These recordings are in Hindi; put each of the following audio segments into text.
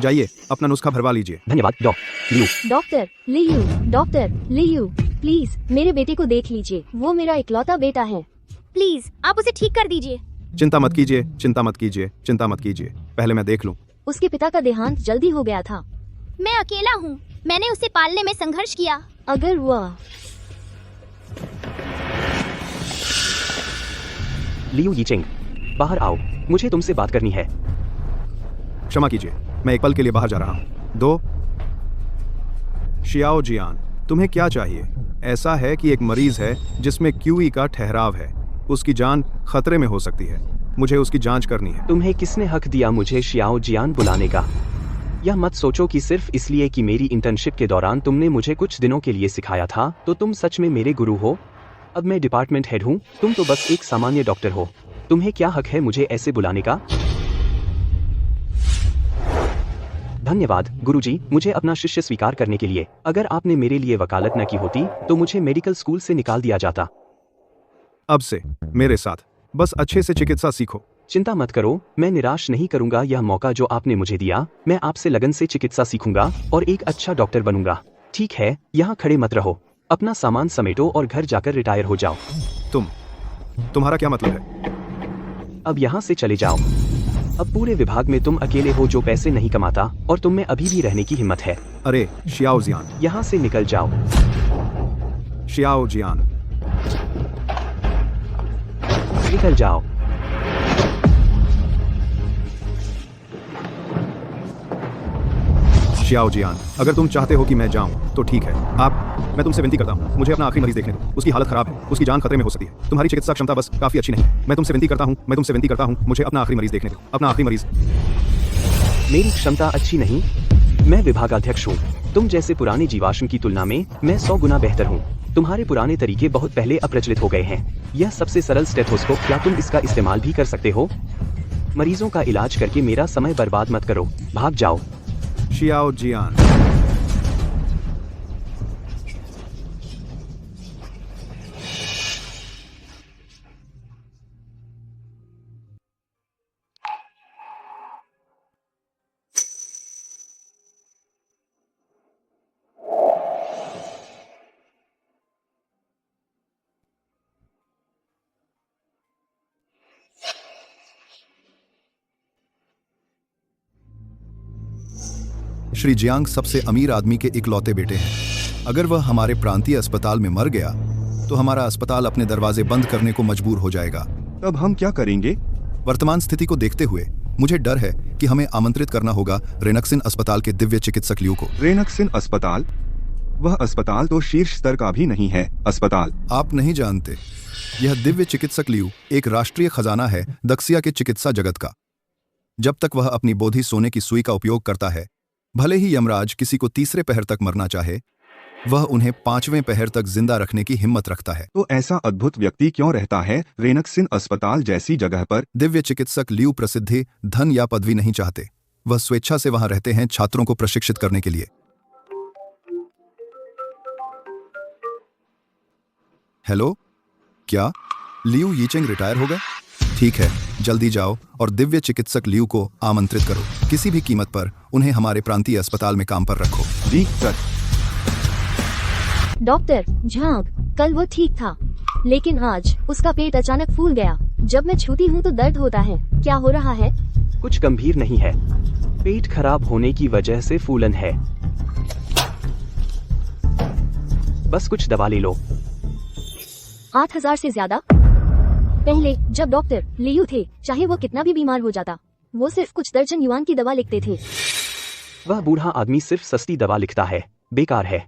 जाइए अपना नुस्खा भरवा लीजिए। धन्यवाद doctor Liu. Doctor Liu please मेरे बेटे को देख लीजिए, वो मेरा इकलौता बेटा है। प्लीज आप उसे ठीक कर दीजिए। चिंता मत कीजिए, चिंता मत कीजिए, चिंता मत कीजिए, पहले मैं देख लूं। उसके पिता का देहांत जल्दी हो गया था। मैं अकेला हूँ, मैंने उसे पालने में संघर्ष किया। अगर वह लियू यीचिंग, बाहर आओ, मुझे तुमसे बात करनी है। क्षमा कीजिए, मैं एक पल के लिए बाहर जा रहा हूँ। 2 शियाओ जियान, तुम्हें क्या चाहिए? ऐसा है कि एक मरीज है जिसमें QE का ठहराव है, उसकी जान खतरे में हो सकती है, मुझे उसकी जांच करनी है। तुम्हें किसने हक दिया मुझे शियाओ जियान बुलाने का? यह मत सोचो कि सिर्फ इसलिए कि मेरी इंटर्नशिप के दौरान तुमने मुझे कुछ दिनों के लिए सिखाया था तो तुम सच में मेरे गुरु हो। अब मैं डिपार्टमेंट हेड हूँ, तुम तो बस एक सामान्य डॉक्टर हो। तुम्हें क्या हक है मुझे ऐसे बुलाने का? धन्यवाद गुरुजी, मुझे अपना शिष्य स्वीकार करने के लिए। अगर आपने मेरे लिए वकालत न की होती तो मुझे मेडिकल स्कूल से निकाल दिया जाता। अब से मेरे साथ बस अच्छे से चिकित्सा सीखो। चिंता मत करो, मैं निराश नहीं करूंगा यह मौका जो आपने मुझे दिया। मैं आपसे लगन से चिकित्सा सीखूंगा और एक अच्छा डॉक्टर बनूंगा। ठीक है, यहाँ खड़े मत रहो, अपना सामान समेटो और घर जाकर रिटायर हो जाओ। तुम्हारा क्या मतलब है? अब यहाँ से चले जाओ। अब पूरे विभाग में तुम अकेले हो जो पैसे नहीं कमाता और तुम में अभी भी रहने की हिम्मत है। अरे शियाओ जियान, यहाँ से निकल जाओ। शियाओ जियान, निकल जाओ। शियाओ जियान, अगर तुम चाहते हो कि मैं जाऊं तो ठीक है। मैं तुमसे विनती करता हूं, मुझे अपना आखिरी मरीज देखने दो। उसकी हालत खराब है, उसकी जान खतरे में हो सकती है। तुम्हारी चिकित्सा क्षमता बस काफी अच्छी नहीं है। मैं तुमसे विनती करता हूं, मुझे अपना आखिरी मरीज देखने दो। अपना आखिरी मरीज। मेरी क्षमता अच्छी नहीं? मैं विभागाध्यक्ष हूँ। तुम जैसे पुराने जीवाश्म की तुलना में मैं 100 गुना बेहतर हूँ। तुम्हारे पुराने तरीके बहुत पहले अप्रचलित हो गए हैं। यह सबसे सरल स्टेथोस्कोप, क्या तुम इसका इस्तेमाल भी कर सकते हो? मरीजों का इलाज करके मेरा समय बर्बाद मत करो, भाग जाओ। शियाओ जियान, श्री जियांग सबसे अमीर आदमी के इकलौते बेटे हैं। अगर वह हमारे प्रांतीय अस्पताल में मर गया तो हमारा अस्पताल अपने दरवाजे बंद करने को मजबूर हो जाएगा। तब हम क्या करेंगे? वर्तमान स्थिति को देखते हुए मुझे डर है कि हमें आमंत्रित करना होगा रेनक्सिन अस्पताल के दिव्य चिकित्सक लियू को। रेनक्सिन अस्पताल? वह अस्पताल तो शीर्ष स्तर का भी नहीं है। अस्पताल आप नहीं जानते, यह दिव्य चिकित्सक लियू एक राष्ट्रीय खजाना है दक्षिया के चिकित्सा जगत का। जब तक वह अपनी बोधी सोने की सुई का उपयोग करता है, भले ही यमराज किसी को तीसरे पहर तक मरना चाहे, वह उन्हें 5वें पहर तक जिंदा रखने की हिम्मत रखता है। तो ऐसा अद्भुत व्यक्ति क्यों रहता है रेनक्सिन अस्पताल जैसी जगह पर? दिव्य चिकित्सक लियू प्रसिद्धि, धन या पदवी नहीं चाहते। वह स्वेच्छा से वहां रहते हैं छात्रों को प्रशिक्षित करने के लिए। हेलो, क्या लियू यीचिंग रिटायर हो गए? ठीक है, जल्दी जाओ और दिव्य चिकित्सक लियू को आमंत्रित करो। किसी भी कीमत पर उन्हें हमारे प्रांतीय अस्पताल में काम पर रखो। जी सर। डॉक्टर झांग, कल वो ठीक था, लेकिन आज उसका पेट अचानक फूल गया। जब मैं छूती हूँ तो दर्द होता है। क्या हो रहा है? कुछ गंभीर नहीं है, पेट खराब होने की वजह से फूलन है। बस कुछ दवा ले लो। 8000 से ज्यादा? पहले जब डॉक्टर लियू थे, चाहे वो कितना भी बीमार हो जाता, वो सिर्फ कुछ दर्जन युआन की दवा लिखते थे। वह बूढ़ा आदमी सिर्फ सस्ती दवा लिखता है, बेकार है।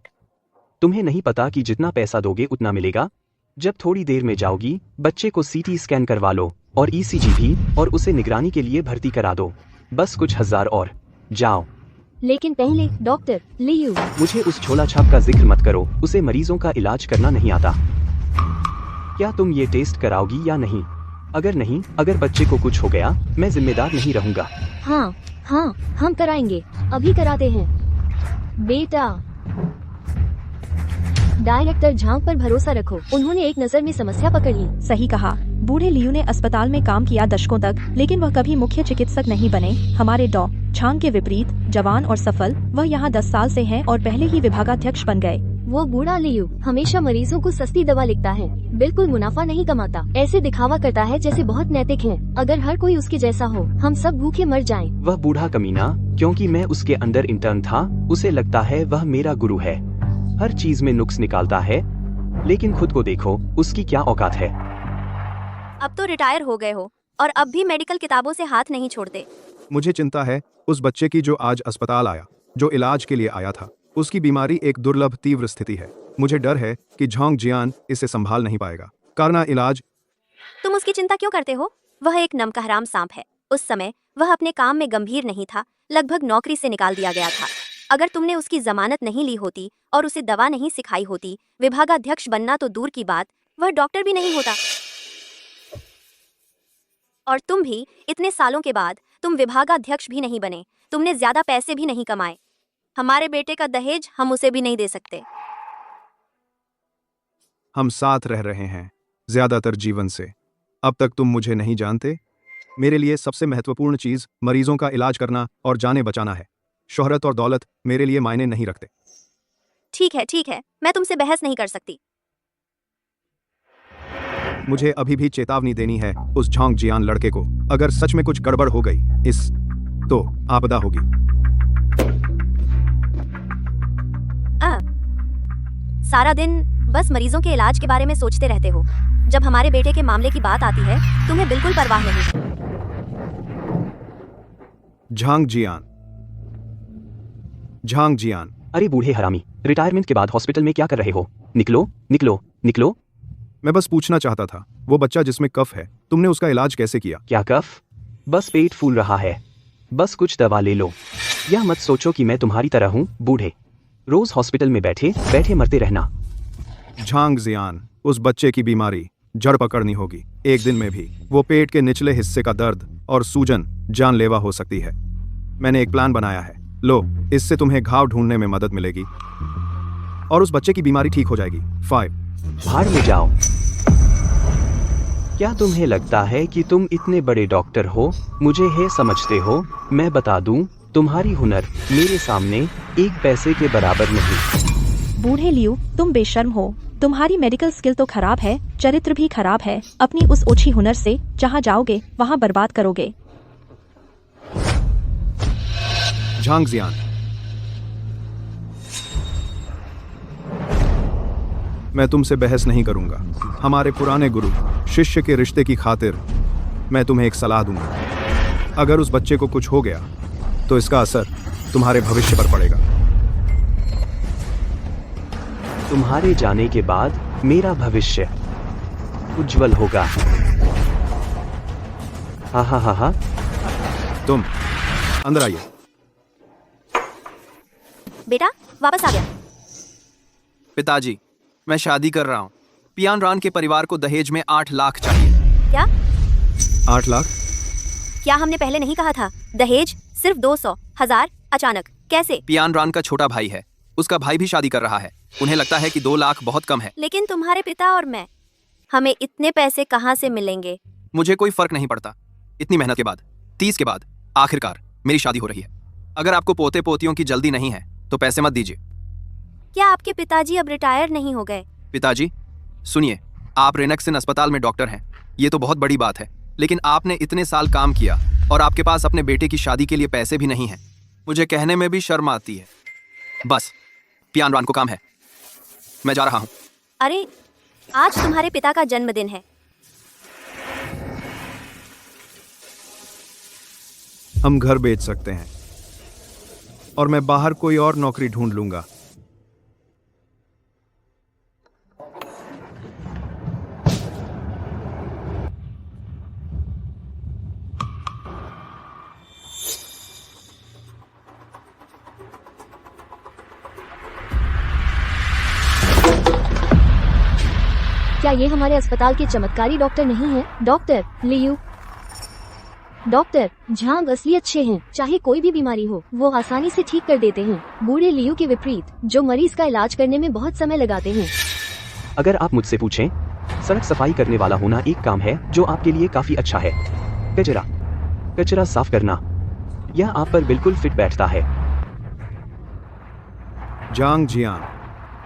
तुम्हें नहीं पता कि जितना पैसा दोगे उतना मिलेगा। जब थोड़ी देर में जाओगी, बच्चे को CT स्कैन करवा लो और ECG भी, और उसे निगरानी के लिए भर्ती करा दो। बस कुछ 1000 और जाओ। लेकिन पहले डॉक्टर लियू। मुझे उस झोला छाप का जिक्र मत करो, उसे मरीजों का इलाज करना नहीं आता। क्या तुम ये टेस्ट कराओगी या नहीं? अगर नहीं, अगर बच्चे को कुछ हो गया, मैं जिम्मेदार नहीं रहूंगा। हाँ, हम कराएंगे, अभी कराते हैं। बेटा, डायरेक्टर झांग पर भरोसा रखो, उन्होंने एक नजर में समस्या पकड़ ली। सही कहा। बूढ़े लियू ने अस्पताल में काम किया दशकों तक, लेकिन वह कभी मुख्य चिकित्सक नहीं बने। हमारे डॉ. झांग के विपरीत जवान और सफल, वह यहाँ 10 साल से हैं और पहले ही विभागाध्यक्ष बन गए। वो बूढ़ा लियू हमेशा मरीजों को सस्ती दवा लिखता है, बिल्कुल मुनाफा नहीं कमाता, ऐसे दिखावा करता है जैसे बहुत नैतिक है। अगर हर कोई उसके जैसा हो, हम सब भूखे मर जाएं। वह बूढ़ा कमीना, क्योंकि मैं उसके अंडर इंटर्न था, उसे लगता है वह मेरा गुरु है। हर चीज में नुक्स निकालता है, लेकिन खुद को देखो, उसकी क्या औकात है। अब तो रिटायर हो गए हो और अब भी मेडिकल किताबों से हाथ नहीं छोड़ते। मुझे चिंता है उस बच्चे की जो आज अस्पताल आया, जो इलाज के लिए आया था। उसकी बीमारी एक दुर्लभ तीव्र स्थिति है। मुझे डर है कि झांग जियान इसे संभाल नहीं पाएगा। करना इलाज। तुम उसकी चिंता क्यों करते हो? वह एक नमकहराम सांप है। उस समय वह अपने काम में गंभीर नहीं था, लगभग नौकरी से निकाल दिया गया था। अगर तुमने उसकी जमानत नहीं ली होती और उसे दवा नहीं सिखाई होती, विभागाध्यक्ष बनना तो दूर की बात, वह डॉक्टर भी नहीं होता। और तुम भी इतने सालों के बाद तुम विभागाध्यक्ष भी नहीं बने। तुमने ज्यादा पैसे भी नहीं कमाए। हमारे बेटे का दहेज हम उसे भी नहीं दे सकते। हम साथ रह रहे हैं ज्यादातर जीवन से। अब तक तुम मुझे नहीं जानते। मेरे लिए सबसे महत्वपूर्ण चीज मरीजों का इलाज करना और जानें बचाना है। शोहरत और दौलत मेरे लिए मायने नहीं रखते। ठीक है, मैं तुमसे बहस नहीं कर सकती। मुझे अभी भी चेतावनी देनी है उस झांग जियान लड़के को। अगर सच में कुछ गड़बड़ हो गई तो आपदा होगी। सारा दिन बस मरीजों के इलाज के बारे में सोचते रहते हो। जब हमारे बेटे के मामले की बात आती है, तुम्हें बिल्कुल परवाह नहीं। झांग जियान। अरे बूढ़े हरामी, रिटायरमेंट के बाद हॉस्पिटल में क्या कर रहे हो? निकलो निकलो निकलो। मैं बस पूछना चाहता था, वो बच्चा जिसमें कफ है, तुमने उसका इलाज कैसे किया? क्या कफ? बस पेट फूल रहा है, बस कुछ दवा ले लो। यह मत सोचो कि मैं तुम्हारी तरह हूँ बूढ़े, रोज हॉस्पिटल में बैठे बैठे मरते रहना। झांग जियान, उस बच्चे की बीमारी जड़ पकड़नी होगी। एक दिन में भी वो पेट के निचले हिस्से का दर्द और सूजन जानलेवा हो सकती है। मैंने एक प्लान बनाया है। लो, इससे तुम्हें घाव ढूंढने में मदद मिलेगी और उस बच्चे की बीमारी ठीक हो जाएगी। 5 भाड़ में जाओ। क्या तुम्हें लगता है कि तुम इतने बड़े डॉक्टर हो, मुझे है समझते हो? मैं बता दूं, तुम्हारी हुनर मेरे सामने एक पैसे के बराबर नहीं। बूढ़े लियू, तुम बेशर्म हो। तुम्हारी मेडिकल स्किल तो खराब है, चरित्र भी खराब है। अपनी उस ओछी हुनर से जहाँ जाओगे वहाँ बर्बाद करोगे। झांग जियान, मैं तुमसे बहस नहीं करूंगा। हमारे पुराने गुरु शिष्य के रिश्ते की खातिर मैं तुम्हें एक सलाह दूंगा। अगर उस बच्चे को कुछ हो गया तो इसका असर तुम्हारे भविष्य पर पड़ेगा। तुम्हारे जाने के बाद मेरा भविष्य उज्जवल होगा। हा हा हा हा। तुम अंदर आइए। बेटा वापस आ गया। पिताजी, मैं शादी कर रहा हूँ। पियान रान के परिवार को दहेज में 8 लाख चाहिए। क्या? 8 लाख? क्या हमने पहले नहीं कहा था? दहेज सिर्फ 200,000। अचानक कैसे? पियान रान का छोटा भाई है, उसका भाई भी शादी कर रहा है। उन्हें लगता है कि 2 लाख बहुत कम है। लेकिन तुम्हारे पिता और मैं, हमें इतने पैसे कहाँ से मिलेंगे? मुझे कोई फर्क नहीं पड़ता। इतनी मेहनत के बाद, 30 के बाद आखिरकार मेरी शादी हो रही है। अगर आपको पोते पोतियों की जल्दी नहीं है तो पैसे मत दीजिए। क्या आपके पिताजी अब रिटायर नहीं हो गए? पिताजी सुनिए, आप रेनेक्सन अस्पताल में डॉक्टर हैं, ये तो बहुत बड़ी बात है। लेकिन आपने इतने साल काम किया और आपके पास अपने बेटे की शादी के लिए पैसे भी नहीं हैं। मुझे कहने में भी शर्म आती है। बस पियान रान को काम है, मैं जा रहा हूँ। अरे, आज तुम्हारे पिता का जन्मदिन है। हम घर बेच सकते हैं और मैं बाहर कोई और नौकरी ढूंढ लूंगा। क्या ये हमारे अस्पताल के चमत्कारी डॉक्टर नहीं हैं? डॉक्टर लियू, डॉक्टर झांग असली अच्छे हैं। चाहे कोई भी बीमारी हो, वो आसानी से ठीक कर देते हैं। बूढ़े लियू के विपरीत, जो मरीज का इलाज करने में बहुत समय लगाते हैं। अगर आप मुझसे पूछें सड़क सफाई करने वाला होना एक काम है जो आपके लिए काफी अच्छा है। कचरा साफ करना, यह आप पर बिल्कुल फिट बैठता है। जांग जियान,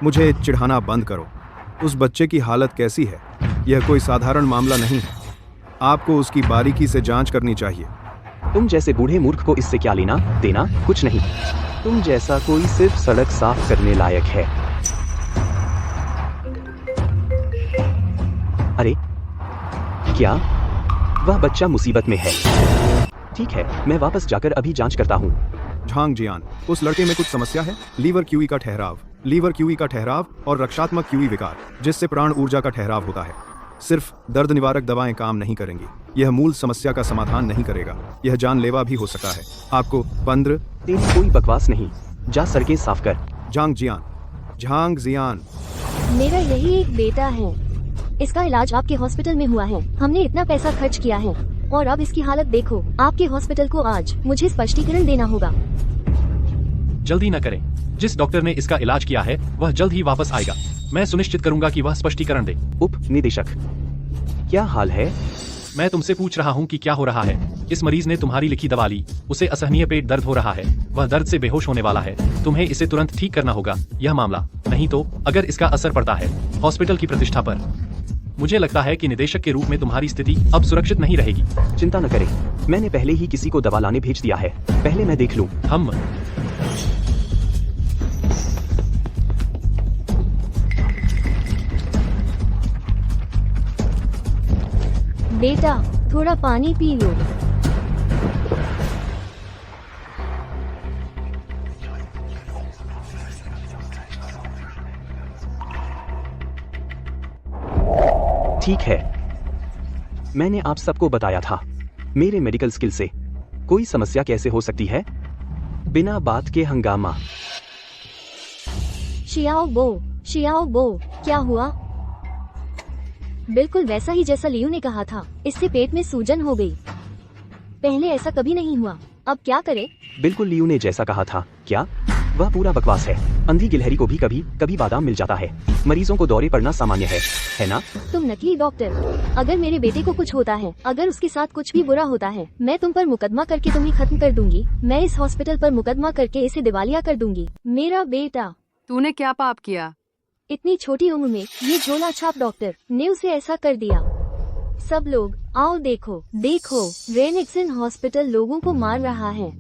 मुझे चिढ़ाना बंद करो। उस बच्चे की हालत कैसी है? यह कोई साधारण मामला नहीं है। आपको उसकी बारीकी से जांच करनी चाहिए। तुम जैसे बूढ़े मूर्ख को इससे क्या लेना देना? कुछ नहीं। तुम जैसा कोई सिर्फ सड़क साफ करने लायक है। अरे क्या? वह बच्चा मुसीबत में है। ठीक है, मैं वापस जाकर अभी जांच करता हूँ। झांग जियान, उस लड़के में कुछ समस्या है। लीवर क्यूई का ठहराव और रक्षात्मक क्यूई विकार, जिससे प्राण ऊर्जा का ठहराव होता है। सिर्फ दर्द निवारक दवाएं काम नहीं करेंगी। यह मूल समस्या का समाधान नहीं करेगा। यह जानलेवा भी हो सकता है। आपको 15। तेरी कोई बकवास नहीं, जा सड़कें साफ कर। झांग जियान, मेरा यही एक बेटा है। इसका इलाज आपके हॉस्पिटल में हुआ है। हमने इतना पैसा खर्च किया है और अब इसकी हालत देखो। आपके हॉस्पिटल को आज मुझे स्पष्टीकरण देना होगा। जल्दी न करें। जिस डॉक्टर ने इसका इलाज किया है वह जल्द ही वापस आएगा। मैं सुनिश्चित करूंगा कि वह स्पष्टीकरण दे। उप निदेशक, क्या हाल है? मैं तुमसे पूछ रहा हूँ कि क्या हो रहा है। इस मरीज ने तुम्हारी लिखी दवा ली। उसे असहनीय पेट दर्द हो रहा है। वह दर्द से बेहोश होने वाला है। तुम्हें इसे तुरंत ठीक करना होगा यह मामला। नहीं तो अगर इसका असर पड़ता है हॉस्पिटल की प्रतिष्ठा पर, मुझे लगता है कि निदेशक के रूप में तुम्हारी स्थिति अब सुरक्षित नहीं रहेगी। चिंता न करें, मैंने पहले ही किसी को दवा लाने भेज दिया है। पहले मैं देख लूं। हम बेटा, थोड़ा पानी पी लो। ठीक है, मैंने आप सबको बताया था मेरे मेडिकल स्किल से कोई समस्या कैसे हो सकती है बिना बात के हंगामा। शियाओ बो, क्या हुआ? बिल्कुल वैसा ही जैसा लियू ने कहा था। इससे पेट में सूजन हो गई। पहले ऐसा कभी नहीं हुआ। अब क्या करे? बिल्कुल लियू ने जैसा कहा था। क्या? वह पूरा बकवास है। अंधी गिलहरी को भी कभी कभी बादाम मिल जाता है। मरीजों को दौरे पड़ना सामान्य है ना? तुम नकली डॉक्टर। अगर मेरे बेटे को कुछ होता है, अगर उसके साथ कुछ भी बुरा होता है, मैं तुम पर मुकदमा करके तुम्हें खत्म कर दूंगी। मैं इस हॉस्पिटल पर मुकदमा करके इसे दिवालिया कर दूंगी। मेरा बेटा। तूने क्या पाप किया? इतनी छोटी उम्र में ये झोला छाप डॉक्टर ने उसे ऐसा कर दिया। सब लोग आओ देखो, रेनिक्सन हॉस्पिटल लोगों को मार रहा है।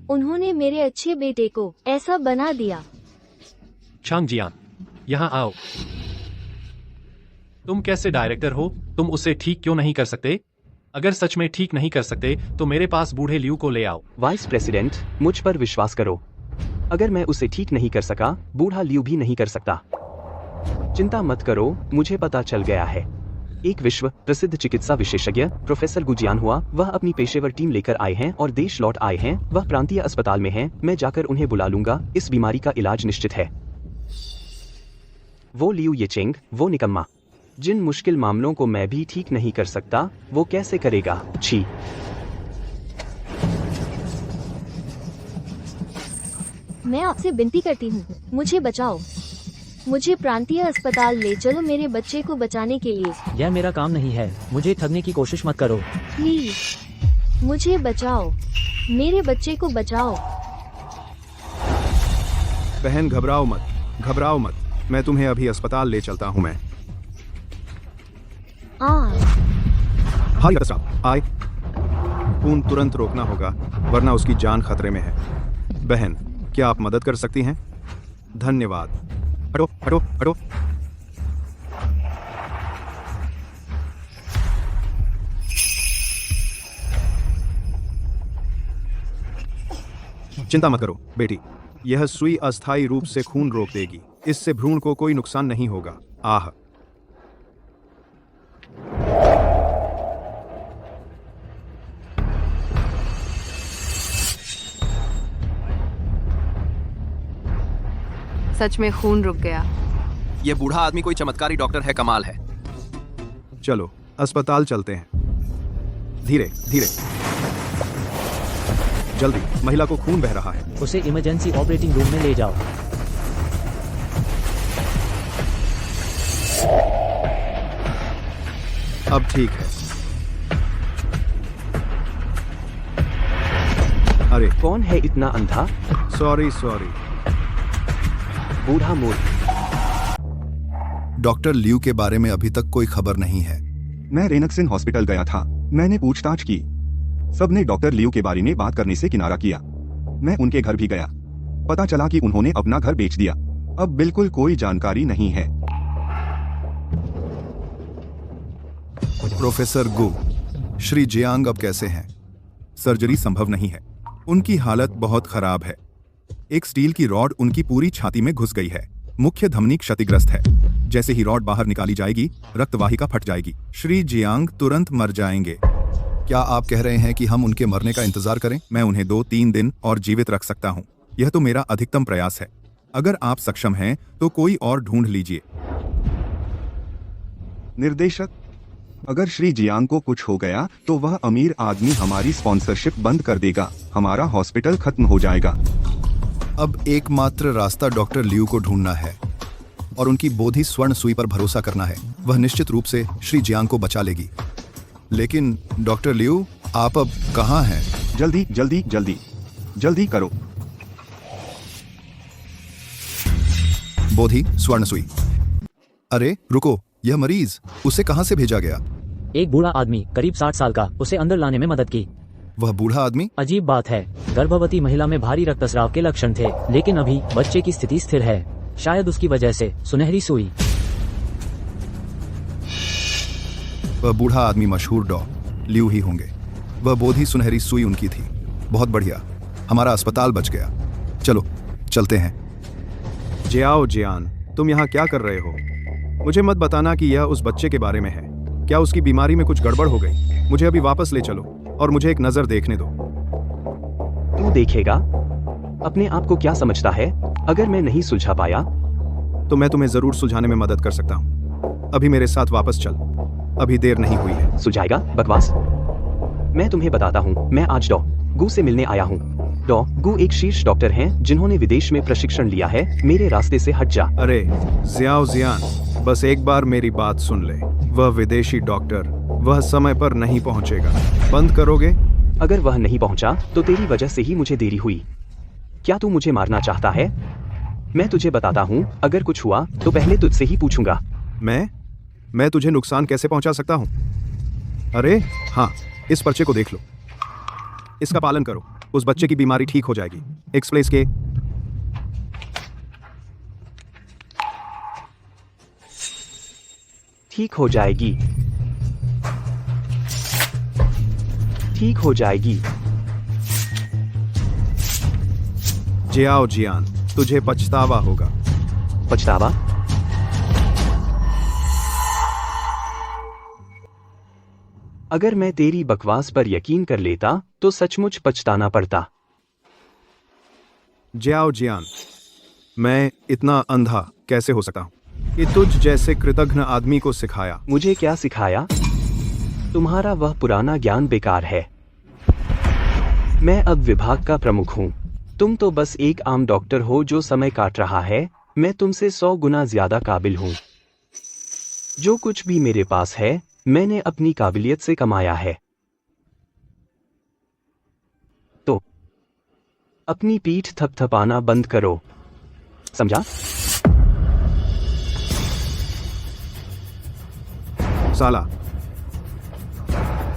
उन्होंने मेरे अच्छे बेटे को ऐसा बना दिया। झांग जियान, यहाँ आओ। तुम कैसे डायरेक्टर हो? तुम उसे ठीक क्यों नहीं कर सकते? अगर सच में ठीक नहीं कर सकते तो मेरे पास बूढ़े लियू को ले आओ। वाइस प्रेसिडेंट, मुझ पर विश्वास करो। अगर मैं उसे ठीक नहीं कर सका, बूढ़ा लियू भी नहीं कर सकता। चिंता मत करो, मुझे पता चल गया है। एक विश्व प्रसिद्ध चिकित्सा विशेषज्ञ प्रोफेसर गुजियान हुआ। वह अपनी पेशेवर टीम लेकर आए हैं और देश लौट आए हैं। वह प्रांतीय अस्पताल में हैं। मैं जाकर उन्हें बुला लूंगा। इस बीमारी का इलाज निश्चित है। वो लियू येचेंग, वो निकम्मा। जिन मुश्किल मामलों को मैं भी ठीक नहीं कर सकता, वो कैसे करेगा? छी। मैं आपसे विनती करती हूँ, मुझे बचाओ। मुझे प्रांतीय अस्पताल ले चलो मेरे बच्चे को बचाने के लिए। यह मेरा काम नहीं है। मुझे ठगने की कोशिश मत करो। प्लीज मुझे बचाओ, मेरे बच्चे को बचाओ। बहन घबराओ मत। मैं तुम्हें अभी अस्पताल ले चलता हूँ। मैं हाय डॉक्टर साहब, आए। खून तुरंत रोकना होगा वरना उसकी जान खतरे में है। बहन, क्या आप मदद कर सकती हैं? धन्यवाद। हटो। चिंता मत करो बेटी, यह सुई अस्थायी रूप से खून रोक देगी। इससे भ्रूण को कोई नुकसान नहीं होगा। आह, सच में खून रुक गया। ये बूढ़ा आदमी कोई चमत्कारी डॉक्टर है, कमाल है। चलो अस्पताल चलते हैं। धीरे जल्दी, महिला को खून बह रहा है। उसे इमरजेंसी ऑपरेटिंग रूम में ले जाओ। अब ठीक है। अरे कौन है इतना अंधा? सॉरी। बूढ़ा मूर्ख। डॉक्टर लियू के बारे में अभी तक कोई खबर नहीं है। मैं रेनक्सिन हॉस्पिटल गया था। मैंने पूछताछ की। सबने डॉक्टर लियू के बारे में बात करने से किनारा किया। मैं उनके घर भी गया। पता चला कि उन्होंने अपना घर बेच दिया। अब बिल्कुल कोई जानकारी नहीं है। प्रोफेसर गु, श्री जियांग अब कैसे हैं? सर्जरी संभव नहीं है। उनकी हालत बहुत खराब है। एक स्टील की रॉड उनकी पूरी छाती में घुस गई है। मुख्य धमनी क्षतिग्रस्त है। जैसे ही रॉड बाहर निकाली जाएगी, रक्तवाहिका फट जाएगी। श्री जियांग तुरंत मर जाएंगे। क्या आप कह रहे हैं कि हम उनके मरने का इंतजार करें? मैं उन्हें 2-3 दिन और जीवित रख सकता हूं। यह तो मेरा अधिकतम प्रयास है। अगर आप सक्षम हैं तो कोई और ढूंढ लीजिए। निर्देशक, अगर श्री जियांग को कुछ हो गया तो वह अमीर आदमी हमारी स्पॉन्सरशिप बंद कर देगा। हमारा हॉस्पिटल खत्म हो जाएगा। अब एकमात्र रास्ता डॉक्टर लियू को ढूंढना है और उनकी बोधि स्वर्ण सुई पर भरोसा करना है। वह निश्चित रूप से श्री जियांग को बचा लेगी। लेकिन डॉक्टर लियू, आप अब कहाँ हैं? जल्दी करो। बोधि स्वर्ण सुई। अरे रुको, यह मरीज, उसे कहाँ से भेजा गया? एक बूढ़ा आदमी करीब 60 साल का उसे अंदर लाने में मदद की। वह बूढ़ा आदमी? अजीब बात है, गर्भवती महिला में भारी रक्तस्राव के लक्षण थे, लेकिन अभी बच्चे की स्थिति स्थिर है। शायद उसकी वजह से सुनहरी सुई। वह बूढ़ा आदमी मशहूर डॉ लियू ही होंगे। वह बोधि सुनहरी सुई उनकी थी। बहुत बढ़िया, हमारा अस्पताल बच गया। चलो चलते हैं। जियाओ जियान, तुम यहाँ क्या कर रहे हो? मुझे मत बताना कि यह उस बच्चे के बारे में है। क्या उसकी बीमारी में कुछ गड़बड़ हो गई? मुझे अभी वापस ले चलो और मुझे एक नजर देखने दो। तू देखेगा? अपने आप को क्या समझता है? अगर मैं नहीं सुलझा पाया तो मैं तुम्हें जरूर सुलझाने में मदद कर सकता हूँ। अभी मेरे साथ वापस चल, अभी देर नहीं हुई है। सुलझाएगा? बकवास। मैं तुम्हें बताता हूँ, मैं आज डॉ गु से मिलने आया हूँ। डॉ गु एक शीर्ष डॉक्टर हैं जिन्होंने विदेश में प्रशिक्षण लिया है। मेरे रास्ते से हट जा। अरे जियाओ जियान, बस एक बार मेरी बात सुन ले। वह विदेशी डॉक्टर, वह समय पर नहीं पहुंचेगा। बंद करोगे? अगर वह नहीं पहुंचा तो तेरी वजह से ही मुझे देरी हुई। क्या तू मुझे मारना चाहता है? मैं तुझे बताता हूँ, अगर कुछ हुआ तो पहले तुझसे ही पूछूंगा। मैं तुझे नुकसान कैसे पहुंचा सकता हूँ? अरे हाँ, इस पर्चे को देख लो। इसका पालन करो, उस बच्चे की बीमारी ठीक हो जाएगी। एक्सप्लेस के ठीक हो जाएगी, ठीक हो जाएगी। जियाओ जियान, तुझे पछतावा होगा। पछतावा? अगर मैं तेरी बकवास पर यकीन कर लेता तो सचमुच पछताना पड़ता। जियाओ जियान, मैं इतना अंधा कैसे हो सकता हूँ कि तुझ जैसे कृतघ्न आदमी को सिखाया? मुझे क्या सिखाया? तुम्हारा वह पुराना ज्ञान बेकार है। मैं अब विभाग का प्रमुख हूँ। तुम तो बस एक आम डॉक्टर हो जो समय काट रहा है। मैं तुमसे 100 गुना ज्यादा काबिल हूँ। जो कुछ भी मेरे पास है मैंने अपनी काबिलियत से कमाया है। तो अपनी पीठ थपथपाना बंद करो, समझा? साला,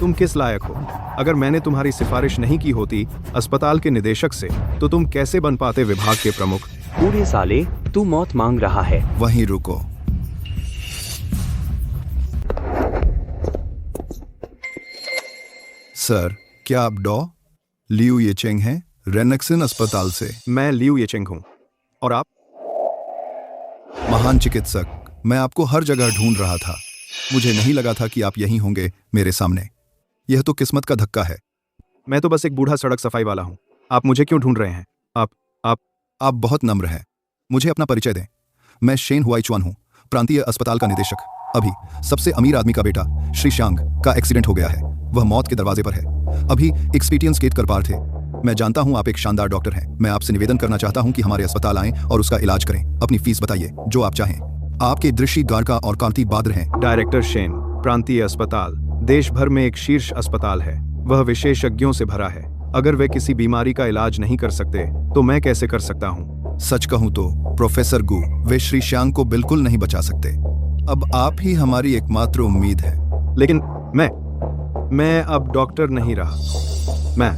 तुम किस लायक हो? अगर मैंने तुम्हारी सिफारिश नहीं की होती अस्पताल के निदेशक से, तो तुम कैसे बन पाते विभाग के प्रमुख? बूढ़े साले, तू मौत मांग रहा है। वहीं रुको। सर, क्या आप डॉ लियू येचेंग हैं? रेनक्सिन अस्पताल से। मैं लियू येचेंग हूं। और आप? महान चिकित्सक, मैं आपको हर जगह ढूंढ रहा था। मुझे नहीं लगा था कि आप यहीं होंगे मेरे सामने। यह तो किस्मत का धक्का है। मैं तो बस एक बूढ़ा सड़क सफाई वाला हूं। आप मुझे क्यों ढूंढ रहे हैं? आप बहुत नम्र हैं। मुझे अपना परिचय दें। मैं शेन हुआईचुआन हूं, प्रांतीय अस्पताल का निदेशक। अभी सबसे अमीर आदमी का बेटा श्री शांग का एक्सीडेंट हो गया है। वह मौत के दरवाजे पर है। अभी एक्सपीडियंस गेट कर पार थे। मैं जानता हूं आप एक शानदार डॉक्टर हैं। मैं आपसे निवेदन करना चाहता हूं कि हमारे अस्पताल आएं और उसका इलाज करें। अपनी फीस बताइए, जो आप चाहें। आपके दृष्टि गारका और कांति बाद्र हैं। Director Shane. प्रांतीय अस्पताल देश भर में एक शीर्ष अस्पताल है। वह विशेषज्ञों से भरा है। अगर वे किसी बीमारी का इलाज नहीं कर सकते तो मैं कैसे कर सकता हूँ? सच कहूँ तो प्रोफेसर गु, वे श्री श्यांग को बिल्कुल नहीं बचा सकते। अब आप ही हमारी एकमात्र उम्मीद है। लेकिन मैं अब डॉक्टर नहीं रहा। मैं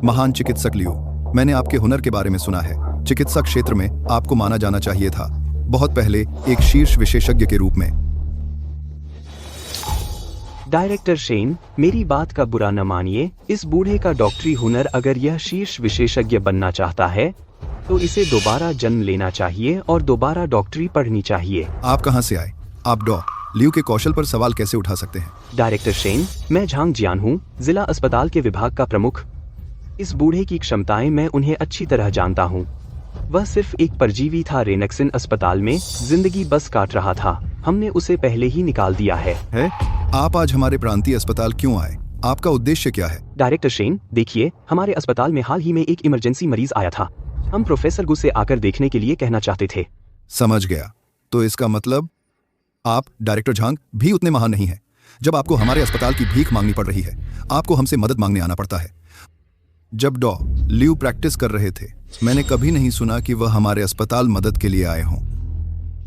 महान चिकित्सक लियू, मैंने आपके हुनर के बारे में सुना है। चिकित्सा क्षेत्र में आपको माना जाना चाहिए था, बहुत पहले एक शीर्ष विशेषज्ञ के रूप में। डायरेक्टर शेन, मेरी बात का बुरा न मानिए। इस बूढ़े का डॉक्टरी हुनर, अगर यह शीर्ष विशेषज्ञ बनना चाहता है तो इसे दोबारा जन्म लेना चाहिए और दोबारा डॉक्टरी पढ़नी चाहिए। आप कहां से आए? आप डॉ लियू के कौशल पर सवाल कैसे उठा सकते हैं? डायरेक्टर शेन, मैं झांग जियान हूँ, जिला अस्पताल के विभाग का प्रमुख। इस बूढ़े की क्षमताएं मैं उन्हें अच्छी तरह जानता हूँ। वह सिर्फ एक परजीवी था। रेनेक्सिन अस्पताल में जिंदगी बस काट रहा था। हमने उसे पहले ही निकाल दिया है? आप आज हमारे प्रांतीय अस्पताल क्यों आए? आपका उद्देश्य क्या है? डायरेक्टर शेन, देखिए, हमारे अस्पताल में हाल ही में एक इमरजेंसी मरीज आया था। हम प्रोफेसर गु से आकर देखने के लिए कहना चाहते थे। समझ गया। तो इसका मतलब आप डायरेक्टर झांग भी उतने महान नहीं हैं। जब आपको हमारे अस्पताल की भीख मांगनी पड़ रही है, आपको हमसे मदद मांगने आना पड़ता है। जब डॉ लियू प्रैक्टिस कर रहे थे, मैंने कभी नहीं सुना कि वह हमारे अस्पताल मदद के लिए आए हों।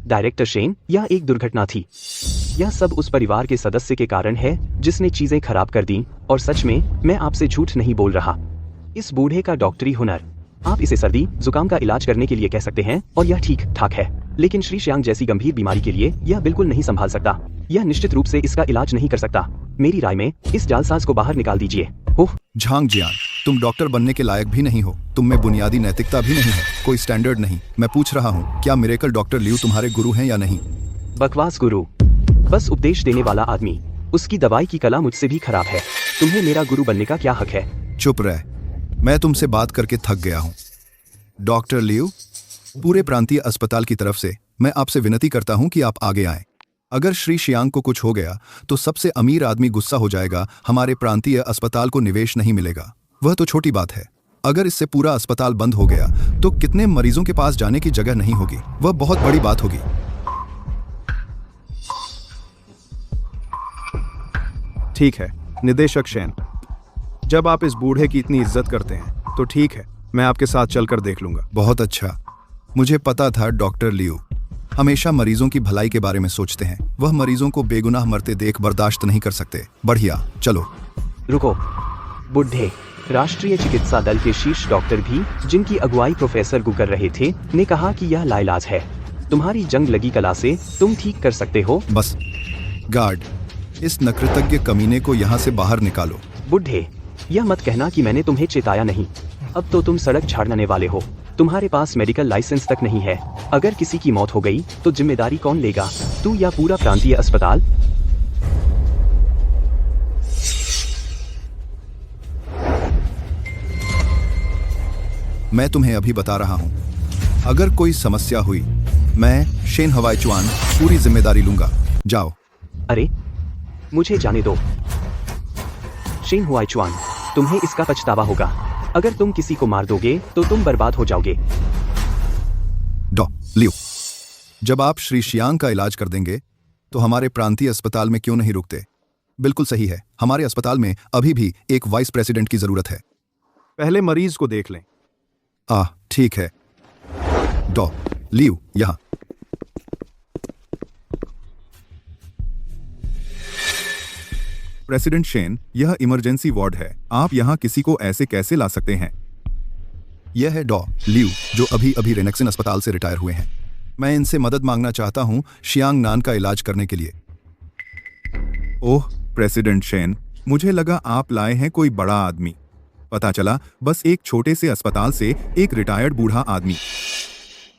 डायरेक्टर शेन, यह एक दुर्घटना थी। यह सब उस परिवार के सदस्य के कारण है जिसने चीजें खराब कर दी। और सच में, मैं आपसे झूठ नहीं बोल रहा। इस बूढ़े का डॉक्टरी हुनर, आप इसे सर्दी जुकाम का इलाज करने के लिए कह सकते हैं और यह ठीक ठाक है। लेकिन श्री श्यांग जैसी गंभीर बीमारी के लिए यह बिल्कुल नहीं संभाल सकता। यह निश्चित रूप से इसका इलाज नहीं कर सकता। मेरी राय में इस जालसाज को बाहर निकाल दीजिए। ओह झांग जियान, तुम डॉक्टर बनने के लायक भी नहीं हो। तुम में बुनियादी नैतिकता भी नहीं है, कोई स्टैंडर्ड नहीं। मैं पूछ रहा हूँ, क्या मिरेकल डॉक्टर लियू तुम्हारे गुरु हैं या नहीं? बकवास गुरु, बस उपदेश देने वाला आदमी। उसकी दवाई की कला मुझसे भी खराब है। तुम्हें मेरा गुरु बनने का क्या हक है? चुप रह, मैं तुमसे बात करके थक गया हूँ। डॉक्टर लियू, पूरे प्रांतीय अस्पताल की तरफ से मैं आपसे विनती करता हूँ कि आप आगे आएं। अगर श्री श्यांग को कुछ हो गया तो सबसे अमीर आदमी गुस्सा हो जाएगा। हमारे प्रांतीय अस्पताल को निवेश नहीं मिलेगा। वह तो छोटी बात है। अगर इससे पूरा अस्पताल बंद हो गया तो कितने मरीजों के पास जाने की जगह नहीं होगी। वह बहुत बड़ी बात होगी। ठीक है निदेशक शेन, जब आप इस बूढ़े की इतनी इज्जत करते हैं तो ठीक है, मैं आपके साथ चलकर देख लूंगा। बहुत अच्छा, मुझे पता था डॉक्टर लियू हमेशा मरीजों की भलाई के बारे में सोचते हैं। वह मरीजों को बेगुनाह मरते देख बर्दाश्त नहीं कर सकते। बढ़िया, चलो। रुको बुढ़े, राष्ट्रीय चिकित्सा दल के शीर्ष डॉक्टर भी, जिनकी अगुवाई प्रोफेसर गु कर रहे थे, ने कहा कि यह लाइलाज है। तुम्हारी जंग लगी कला से तुम ठीक कर सकते हो। बस गार्ड, इस नकृतज्ञ कमीने को यहाँ से बाहर निकालो। बुढ़े, यह मत कहना कि मैंने तुम्हें चेताया नहीं। अब तो तुम सड़क झाड़ने वाले हो। तुम्हारे पास मेडिकल लाइसेंस तक नहीं है। अगर किसी की मौत हो गई तो जिम्मेदारी कौन लेगा? तू या पूरा प्रांतीय अस्पताल? मैं तुम्हें अभी बता रहा हूं, अगर कोई समस्या हुई, मैं शेन हवाई चुआन पूरी जिम्मेदारी लूंगा। जाओ। अरे मुझे जाने दो। शेन हुआई चुआन, तुम्हें इसका पछतावा होगा। अगर तुम किसी को मार दोगे तो तुम बर्बाद हो जाओगे। डॉ लियू, जब आप श्री श्यांग का इलाज कर देंगे तो हमारे प्रांतीय अस्पताल में क्यों नहीं रुकते? बिल्कुल सही है, हमारे अस्पताल में अभी भी एक वाइस प्रेसिडेंट की जरूरत है। पहले मरीज को देख लें। ठीक है। डॉ लियू, यहां। प्रेसिडेंट शेन, यह इमरजेंसी वार्ड है। आप यहां किसी को ऐसे कैसे ला सकते हैं? यह है डॉ लियू, जो अभी अभी रेनेक्सिन अस्पताल से रिटायर हुए हैं। मैं इनसे मदद मांगना चाहता हूं शियांग नान का इलाज करने के लिए। ओह प्रेसिडेंट शेन, मुझे लगा आप लाए हैं कोई बड़ा आदमी। पता चला बस एक छोटे से अस्पताल से एक रिटायर्ड बूढ़ा आदमी।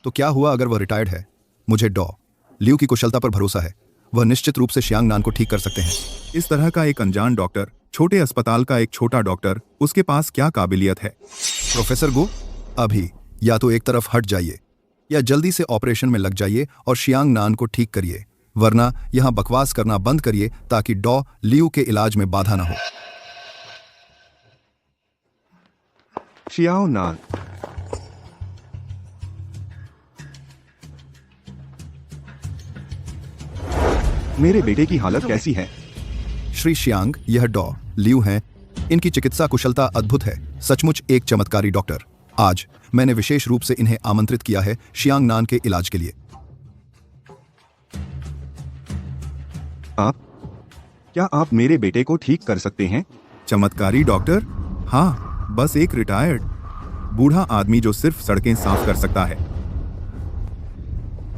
तो क्या हुआ अगर वह रिटायर्ड है? मुझे डॉ लियू की कुशलता पर भरोसा है। वह निश्चित रूप से शियांग नान को ठीक कर सकते हैं। इस तरह का एक अनजान डॉक्टर, छोटे अस्पताल का एक छोटा डॉक्टर, उसके पास क्या काबिलियत है? प्रोफेसर गो, अभी या तो एक तरफ हट जाइए या जल्दी से ऑपरेशन में लग जाइए और शियांग नान को ठीक करिए, वरना यहां बकवास करना बंद करिए ताकि डॉ लियू के इलाज में बाधा ना हो। शियाओ नान, मेरे बेटे की हालत कैसी है? श्री शियांग, यह डॉ लियू हैं। इनकी चिकित्सा कुशलता अद्भुत है, सचमुच एक चमत्कारी डॉक्टर। आज मैंने विशेष रूप से इन्हें आमंत्रित किया है शियांग नान के इलाज के लिए। क्या आप मेरे बेटे को ठीक कर सकते हैं? चमत्कारी डॉक्टर? हाँ, बस एक रिटायर्ड बूढ़ा आदमी जो सिर्फ सड़कें साफ कर सकता है।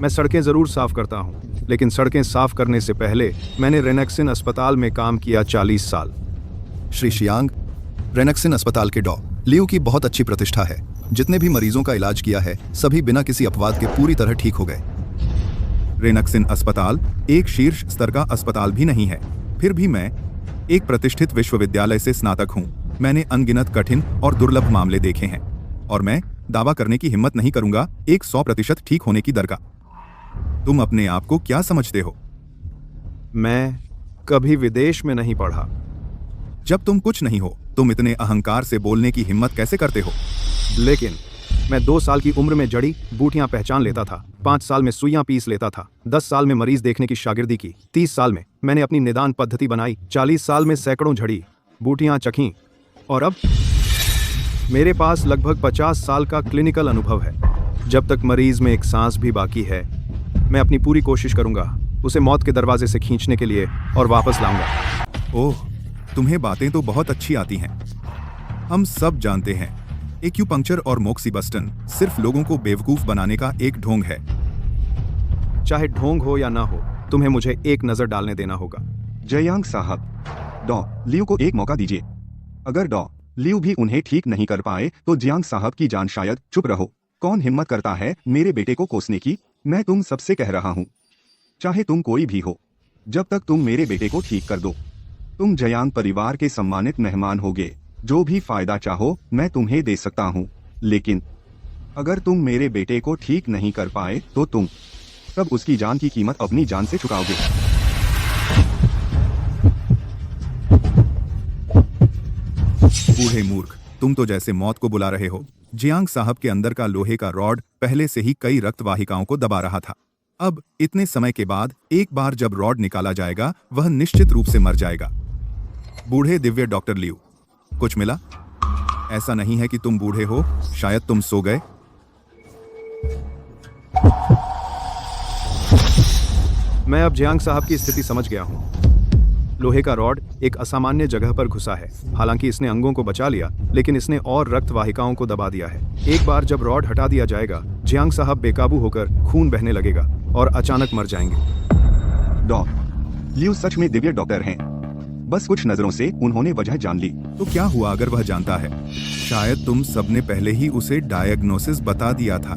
मैं सड़कें जरूर साफ करता हूँ, लेकिन सड़कें साफ करने से पहले मैंने रेनेक्सिन अस्पताल में काम किया 40 साल। श्री शियांग, रेनेक्सिन अस्पताल के डॉ लियू की बहुत अच्छी प्रतिष्ठा है। जितने भी मरीजों का इलाज किया है सभी बिना किसी अपवाद के पूरी तरह ठीक हो गए। रेनेक्सिन अस्पताल एक शीर्ष स्तर का अस्पताल भी नहीं है, फिर भी मैं एक प्रतिष्ठित विश्वविद्यालय से स्नातक हूँ। मैंने अनगिनत कठिन और दुर्लभ मामले देखे हैं और मैं दावा करने की हिम्मत नहीं करूंगा एक 100% ठीक होने की दर का। तुम अपने आप को क्या समझते हो? मैं कभी विदेश में नहीं पढ़ा। जब तुम कुछ नहीं हो, तुम इतने अहंकार से बोलने की हिम्मत कैसे करते हो? लेकिन मैं 2 साल की उम्र में जड़ी बूटियां पहचान लेता था, 5 साल में सुइयां पीस लेता था, 10 साल में मरीज देखने की शागिर्दी की, 30 साल में मैंने अपनी निदान पद्धति बनाई, 40 साल में सैकड़ों झड़ी बूटियां चखीं और अब मेरे पास लगभग 50 साल का क्लिनिकल अनुभव है। जब तक मरीज में एक सांस भी बाकी है, मैं अपनी पूरी कोशिश करूंगा उसे मौत के दरवाजे से खींचने के लिए और वापस लाऊंगा। ओह, तुम्हें बातें तो बहुत अच्छी आती हैं। हम सब जानते हैं एक्यूपंक्चर और मोक्सीबस्टन सिर्फ लोगों को बेवकूफ बनाने का एक ढोंग है। चाहे ढोंग हो या ना हो, तुम्हें मुझे एक नजर डालने देना होगा। जयांग साहब, डॉ लियू को एक मौका दीजिए। अगर डॉ लियू भी उन्हें ठीक नहीं कर पाए तो जियांग साहब की जान शायद। चुप रहो। कौन हिम्मत करता है मेरे बेटे को कोसने की? मैं तुम सबसे कह रहा हूँ, चाहे तुम कोई भी हो, जब तक तुम मेरे बेटे को ठीक कर दो, तुम जयांग परिवार के सम्मानित मेहमान होगे। जो भी फायदा चाहो मैं तुम्हें दे सकता हूँ, लेकिन अगर तुम मेरे बेटे को ठीक नहीं कर पाए तो तुम तब उसकी जान की कीमत अपनी जान से चुकाओगे। बूढ़े मूर्ख, तुम तो जैसे मौत को बुला रहे हो। जियांग साहब के अंदर का लोहे का रॉड पहले से ही कई रक्त वाहिकाओं को दबा रहा था। अब इतने समय के बाद एक बार जब रॉड निकाला जाएगा वह निश्चित रूप से मर जाएगा। बूढ़े दिव्य डॉक्टर लियू, कुछ मिला? ऐसा नहीं है कि तुम बूढ़े हो, शायद तुम सो गए। मैं अब जियांग साहब की स्थिति समझ गया हूँ। लोहे का रॉड एक असामान्य जगह पर घुसा है। हालांकि इसने अंगों को बचा लिया, लेकिन इसने और रक्त वाहिकाओं को दबा दिया है। एक बार जब रॉड हटा दिया जाएगा, जियांग साहब बेकाबू होकर खून बहने लगेगा और अचानक मर जाएंगे। डॉ लियू सच में दिव्य डॉक्टर हैं। बस कुछ नजरों से उन्होंने वजह जान ली। तो क्या हुआ अगर वह जानता है? शायद तुम सबने पहले ही उसे डायग्नोसिस बता दिया था।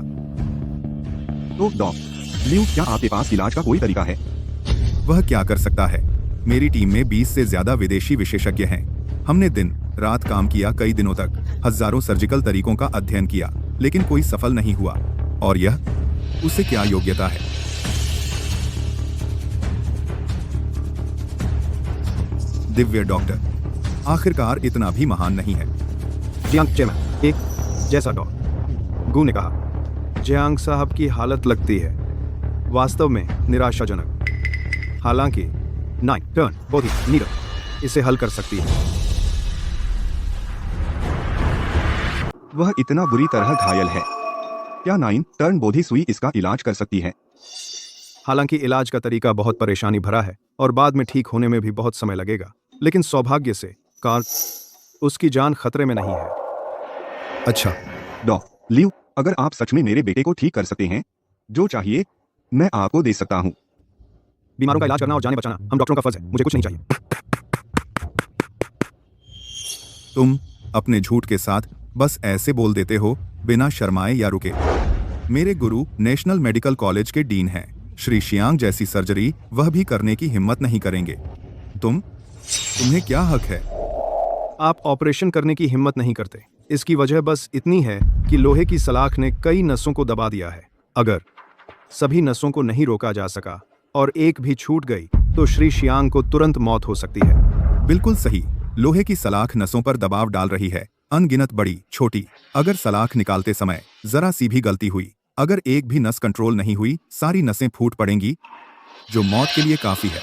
तो डॉ लियू, क्या आपके पास इलाज का कोई तरीका है? वह क्या कर सकता है? मेरी टीम में 20 से ज्यादा विदेशी विशेषज्ञ हैं। हमने दिन रात काम किया, कई दिनों तक हजारों सर्जिकल तरीकों का अध्ययन किया, लेकिन कोई सफल नहीं हुआ। और यह उसे क्या योग्यता है? दिव्य डॉक्टर आखिरकार इतना भी महान नहीं है। जियांग चेमन, एक जैसा डॉ गू ने कहा। जियांग साहब की हालत लगती है वास्तव में निराशाजनक। हालांकि नाइन टर्न बॉडी नीडल इसे हल कर सकती है। वह इतना बुरी तरह घायल है। क्या 9 टर्न बोधी सुई इसका इलाज कर सकती है? हालांकि इलाज का तरीका बहुत परेशानी भरा है और बाद में ठीक होने में भी बहुत समय लगेगा, लेकिन सौभाग्य से कार्ल उसकी जान खतरे में नहीं है। अच्छा डॉ लियू, अगर आप सच में मेरे बेटे को ठीक कर सकते हैं, जो चाहिए मैं आपको दे सकता हूँ। बीमारों का इलाज करना और जानें बचाना हम डॉक्टरों का फर्ज है। मुझे कुछ नहीं चाहिए। तुम अपने झूठ के साथ बस ऐसे बोल देते हो बिना शर्माए या रुके। मेरे गुरु नेशनल मेडिकल कॉलेज के डीन हैं। श्री शियांग जैसी सर्जरी वह भी करने की हिम्मत नहीं करेंगे। तुम्हें क्या हक है? आप ऑपरेशन करने की हिम्मत नहीं करते। इसकी वजह बस इतनी है कि लोहे की सलाख ने कई नसों को दबा दिया है। अगर सभी नसों को नहीं रोका जा सका और एक भी छूट गई तो श्री शियांग को तुरंत मौत हो सकती है। बिल्कुल सही। लोहे की सलाख नसों पर दबाव डाल रही है, अनगिनत बड़ी छोटी। अगर सलाख निकालते समय जरा सी भी गलती हुई, अगर एक भी नस कंट्रोल नहीं हुई, सारी नसें फूट पड़ेंगी, जो मौत के लिए काफी है।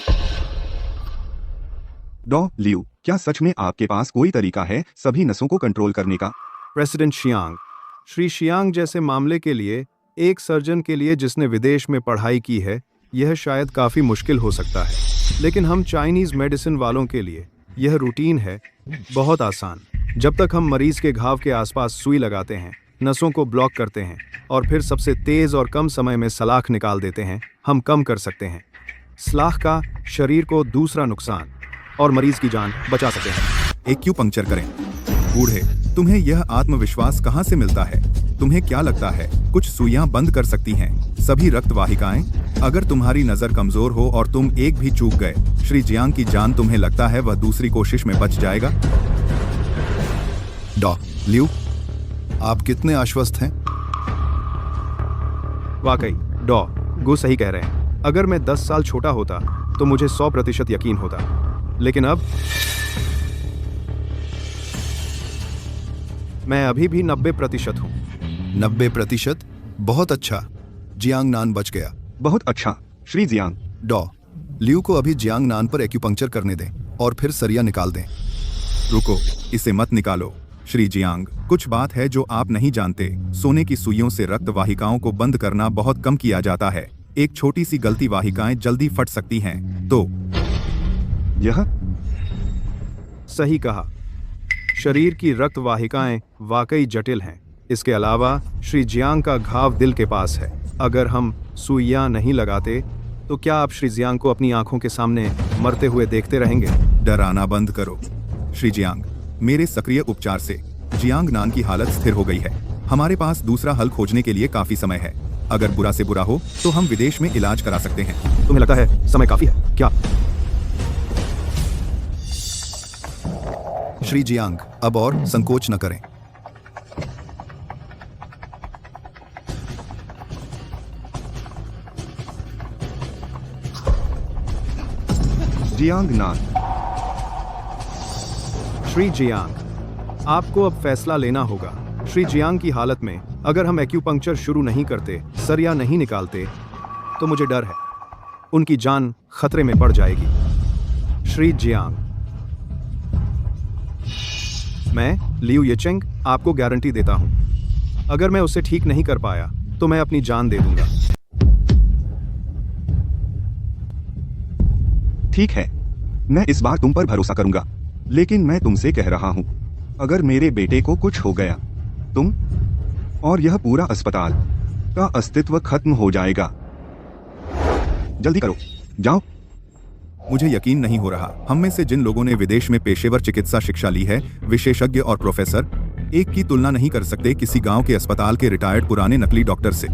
डॉ लियू, क्या सच में आपके पास कोई तरीका है सभी नसों को कंट्रोल करने का? प्रेसिडेंट शियांग, श्री शियांग जैसे मामले के लिए एक सर्जन के लिए जिसने विदेश में पढ़ाई की है, यह शायद काफी मुश्किल हो सकता है, लेकिन हम चाइनीज मेडिसिन वालों के लिए यह रूटीन है, बहुत आसान। जब तक हम मरीज के घाव के आसपास सुई लगाते हैं, नसों को ब्लॉक करते हैं और फिर सबसे तेज और कम समय में सलाख निकाल देते हैं, हम कम कर सकते हैं सलाख का शरीर को दूसरा नुकसान और मरीज की जान बचा सकते हैं। एक्यूपंक्चर करें। बूढ़े, तुम्हें यह आत्मविश्वास कहाँ से मिलता है? तुम्हें क्या लगता है कुछ सुइयां बंद कर सकती हैं सभी रक्त वाहिकाएं? अगर तुम्हारी नजर कमजोर हो और तुम एक भी चूक गए, श्री जियांग की जान तुम्हें लगता है वह दूसरी कोशिश में बच जाएगा? डॉ लियू, आप कितने आश्वस्त हैं? वाकई डॉ गु सही कह रहे हैं। अगर मैं 10 साल छोटा होता तो मुझे 100% यकीन होता, लेकिन अब मैं अभी भी 90% हूँ। 90%? बहुत अच्छा। जियांग नान बच गया। बहुत अच्छा श्री जियांग। डॉ लियू को अभी जियांग नान पर एक्यूपंक्चर करने दें और फिर सरिया निकाल दें। रुको, इसे मत निकालो श्री जियांग। कुछ बात है जो आप नहीं जानते। सोने की सुइयों से रक्त वाहिकाओं को बंद करना बहुत कम किया जाता है। एक छोटी सी गलती वाहिकाएं जल्दी फट सकती हैं। तो यह सही कहा। शरीर की रक्त वाहिकाएं वाकई जटिल हैं। इसके अलावा श्री जियांग का घाव दिल के पास है। अगर हम सुइयां नहीं लगाते तो क्या आप श्री जियांग को अपनी आंखों के सामने मरते हुए देखते रहेंगे? डराना बंद करो श्री जियांग। मेरे सक्रिय उपचार से जियांग नान की हालत स्थिर हो गई है। हमारे पास दूसरा हल खोजने के लिए काफी समय है। अगर बुरा से बुरा हो तो हम विदेश में इलाज करा सकते हैं। तुम्हें लगता है समय काफी है क्या? श्री जियांग, अब और संकोच न करें। जियांग नान। श्री जियांग, आपको अब फैसला लेना होगा। श्री जियांग की हालत में अगर हम एक्यूपंक्चर शुरू नहीं करते, सरिया नहीं निकालते, तो मुझे डर है उनकी जान खतरे में पड़ जाएगी। श्री जियांग, मैं लियू येचेंग आपको गारंटी देता हूं, अगर मैं उसे ठीक नहीं कर पाया तो मैं अपनी जान दे दूंगा। ठीक है, मैं इस बार तुम पर भरोसा करूंगा, लेकिन मैं तुमसे कह रहा हूं, अगर मेरे बेटे को कुछ हो गया, तुम और यह पूरा अस्पताल का अस्तित्व खत्म हो जाएगा। जल्दी करो, जाओ। मुझे यकीन नहीं हो रहा। हम में से जिन लोगों ने विदेश में पेशेवर चिकित्सा शिक्षा ली है, विशेषज्ञ और प्रोफेसर, एक की तुलना नहीं कर सकते किसी गांव के अस्पताल के रिटायर्ड पुराने नकली डॉक्टर से।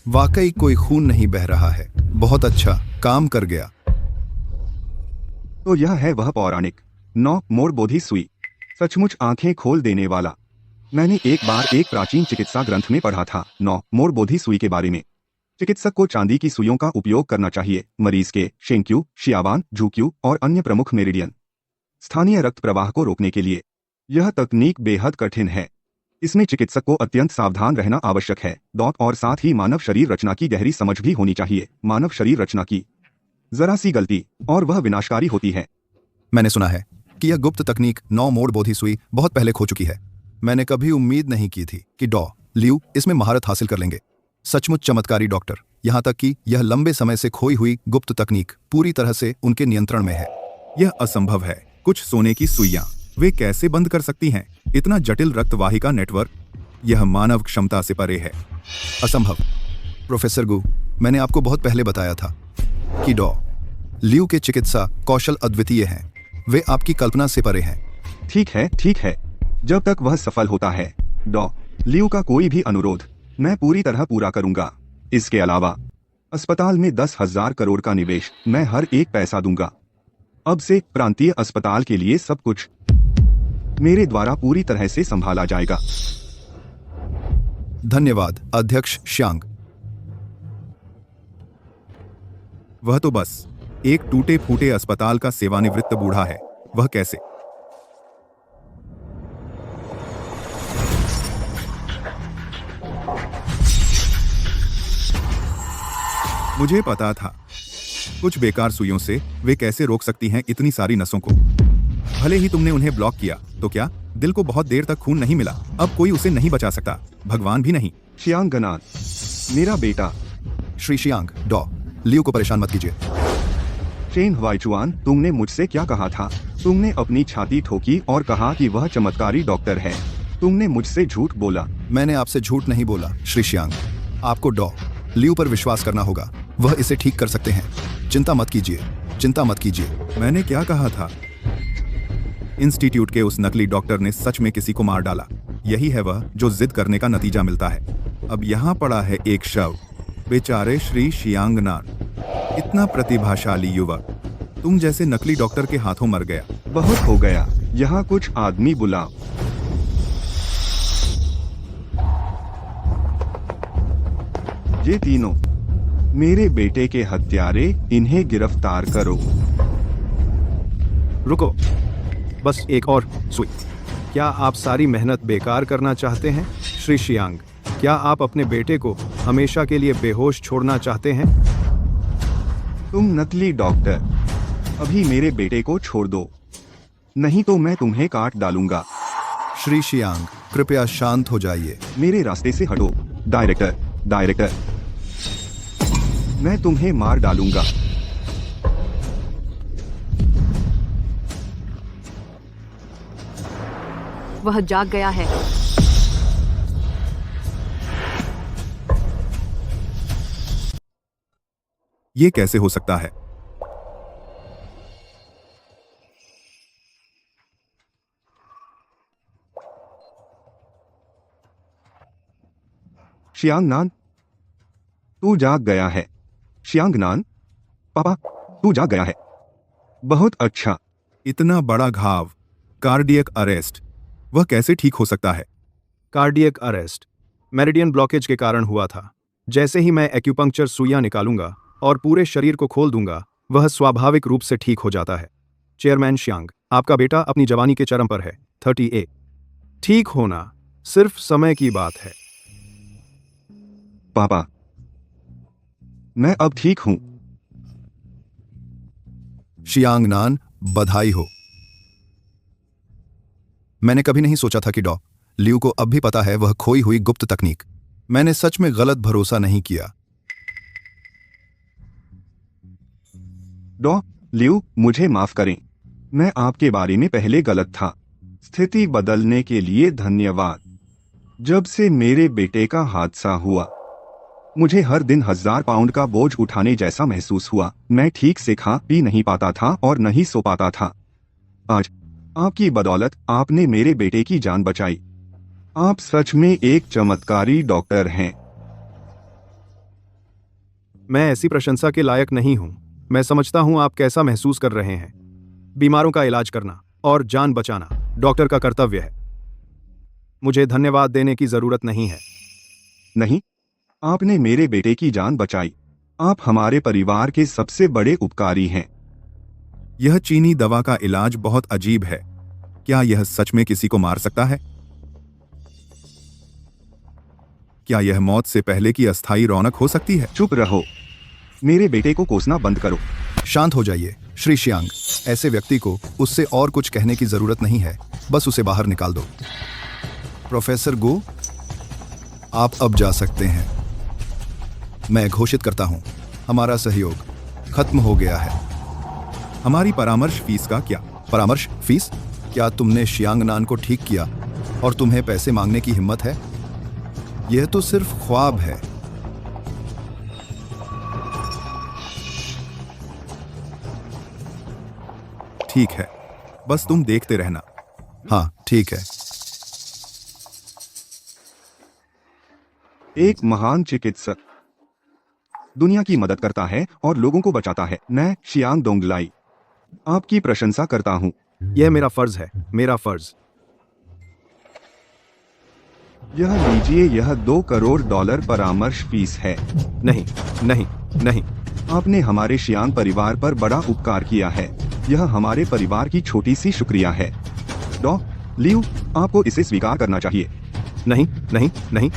वाकई कोई खून नहीं बह रहा है। बहुत अच्छा काम कर गया। तो यह है वह पौराणिक 9 मोड़ बोधि सुई, सचमुच आंखें खोल देने वाला। मैंने एक बार एक प्राचीन चिकित्सा ग्रंथ में पढ़ा था 9 मोड़ बोधि सुई के बारे में। चिकित्सक को चांदी की सुइयों का उपयोग करना चाहिए मरीज के शेंक्यू, शियाबान, झुक्यू और अन्य प्रमुख मेरिडियन स्थानीय रक्त प्रवाह को रोकने के लिए। यह तकनीक बेहद कठिन है। इसमें चिकित्सक को अत्यंत सावधान रहना आवश्यक है। और साथ ही मानव शरीर रचना की गहरी समझ भी होनी चाहिए। मानव शरीर रचना की जरा सी गलती और वह विनाशकारी होती है। मैंने सुना है कि यह गुप्त तकनीक 9 मोड़ बोधि सुई बहुत पहले खो चुकी है। मैंने कभी उम्मीद नहीं की थी कि डॉ लियू इसमें महारत हासिल कर लेंगे। सचमुच चमत्कारी डॉक्टर। यहाँ तक कि यह लंबे समय से खोई हुई गुप्त तकनीक पूरी तरह से उनके नियंत्रण में है। यह असंभव है। कुछ सोने की सुइयां वे कैसे बंद कर सकती हैं? इतना जटिल रक्तवाहिका नेटवर्क, यह मानव क्षमता से परे है। असंभव। प्रोफेसर गु, मैंने आपको बहुत पहले बताया था कि डॉ लियू के चिकित्सा कौशल अद्वितीय हैं। वे आपकी कल्पना से परे हैं। ठीक है। जब तक वह सफल होता है, डॉ लियू का कोई भी अनुरोध मैं पूरी तरह पूरा करूंगा। इसके अलावा अस्पताल में 10,000 करोड़ का निवेश मैं हर एक पैसा दूंगा। अब से प्रांतीय अस्पताल के लिए सब कुछ मेरे द्वारा पूरी तरह से संभाला जाएगा। धन्यवाद अध्यक्ष श्यांग। वह तो बस एक टूटे फूटे अस्पताल का सेवानिवृत्त बूढ़ा है। वह कैसे? मुझे पता था कुछ बेकार सुइयों से वे कैसे रोक सकती हैं इतनी सारी नसों को। भले ही तुमने उन्हें ब्लॉक किया तो क्या दिल को बहुत देर तक खून नहीं मिला? अब कोई उसे नहीं बचा सकता, भगवान भी नहीं। शियांग गनान, मेरा बेटा। श्री शियांग, डॉ लियू को परेशान मत कीजिए। चेन वाइचुआन, तुमने मुझसे क्या कहा था? तुमने अपनी छाती ठोकी और कहा कि वह चमत्कारी डॉक्टर है। तुमने मुझसे झूठ बोला। मैंने आपसे झूठ नहीं बोला श्री शियांग। आपको डॉ लियू पर विश्वास करना होगा। वह इसे ठीक कर सकते हैं। चिंता मत कीजिए। मैंने क्या कहा था? इंस्टीट्यूट के उस नकली डॉक्टर ने सच में किसी को मार डाला। यही है वह जो जिद करने का नतीजा मिलता है। अब यहाँ पड़ा है एक शव। बेचारे श्री शियांगनान, इतना प्रतिभाशाली युवक तुम जैसे नकली डॉक्टर के हाथों मर गया। बहुत हो गया। यहाँ कुछ आदमी बुलाओ। ये तीनों मेरे बेटे के हत्यारे, इन्हें गिरफ्तार करो। रुको, बस एक और सुई। क्या आप सारी मेहनत बेकार करना चाहते हैं श्री शियांग? क्या आप अपने बेटे को हमेशा के लिए बेहोश छोड़ना चाहते हैं? तुम नकली डॉक्टर, अभी मेरे बेटे को छोड़ दो, नहीं तो मैं तुम्हें काट डालूंगा। श्री शियांग, कृपया शांत हो जाइए। मेरे रास्ते से हटो। डायरेक्टर, मैं तुम्हें मार डालूंगा। वह जाग गया है। ये कैसे हो सकता है? शियांगनान, तू जाग गया है। शियांगनान, पापा, तू जाग गया है। बहुत अच्छा। इतना बड़ा घाव, कार्डियक अरेस्ट, वह कैसे ठीक हो सकता है? कार्डियक अरेस्ट मेरिडियन ब्लॉकेज के कारण हुआ था। जैसे ही मैं एक्यूपंक्चर सुइयां निकालूंगा और पूरे शरीर को खोल दूंगा, वह स्वाभाविक रूप से ठीक हो जाता है। चेयरमैन शियांग, आपका बेटा अपनी जवानी के चरम पर है। 38। ठीक होना सिर्फ समय की बात है। पापा, मैं अब ठीक हूं। शियांगनान, बधाई हो। मैंने कभी नहीं सोचा था कि डॉ लियू को अब भी पता है वह खोई हुई गुप्त तकनीक। मैंने सच में गलत भरोसा नहीं किया। डॉ लियू, मुझे माफ करें। मैं आपके बारे में पहले गलत था। स्थिति बदलने के लिए धन्यवाद। जब से मेरे बेटे का हादसा हुआ, मुझे हर दिन 1000 पाउंड का बोझ उठाने जैसा महसूस हुआ। मैं ठीक से खा पी नहीं पाता था और नहीं सो पाता था। आज आपकी बदौलत आपने मेरे बेटे की जान बचाई। आप सच में एक चमत्कारी डॉक्टर हैं। मैं ऐसी प्रशंसा के लायक नहीं हूं। मैं समझता हूं आप कैसा महसूस कर रहे हैं। बीमारों का इलाज करना और जान बचाना डॉक्टर का कर्तव्य है। मुझे धन्यवाद देने की जरूरत नहीं है। नहीं, आपने मेरे बेटे की जान बचाई। आप हमारे परिवार के सबसे बड़े उपकारी हैं। यह चीनी दवा का इलाज बहुत अजीब है। क्या यह सच में किसी को मार सकता है? क्या यह मौत से पहले की अस्थायी रौनक हो सकती है? चुप रहो। मेरे बेटे को कोसना बंद करो। शांत हो जाइए श्री शियांग। ऐसे व्यक्ति को उससे और कुछ कहने की जरूरत नहीं है। बस उसे बाहर निकाल दो। प्रोफेसर गो, आप अब जा सकते हैं। मैं घोषित करता हूं, हमारा सहयोग खत्म हो गया है। हमारी परामर्श फीस का क्या? परामर्श फीस? क्या तुमने शियांग नान को ठीक किया और तुम्हें पैसे मांगने की हिम्मत है? यह तो सिर्फ ख्वाब है। ठीक है, बस तुम देखते रहना। हाँ ठीक है। एक महान चिकित्सक दुनिया की मदद करता है और लोगों को बचाता है। मैं शियांग दोंगलाई आपकी प्रशंसा करता हूँ। यह मेरा फर्ज है, मेरा फर्ज। यह लीजिए, यह $2 करोड़ परामर्श फीस है। नहीं नहीं नहीं। आपने हमारे शियांग परिवार पर बड़ा उपकार किया है। यह हमारे परिवार की छोटी सी शुक्रिया है। डॉ. लियू, आपको इसे स्वीकार करना चाहिए। नहीं नहीं नहीं,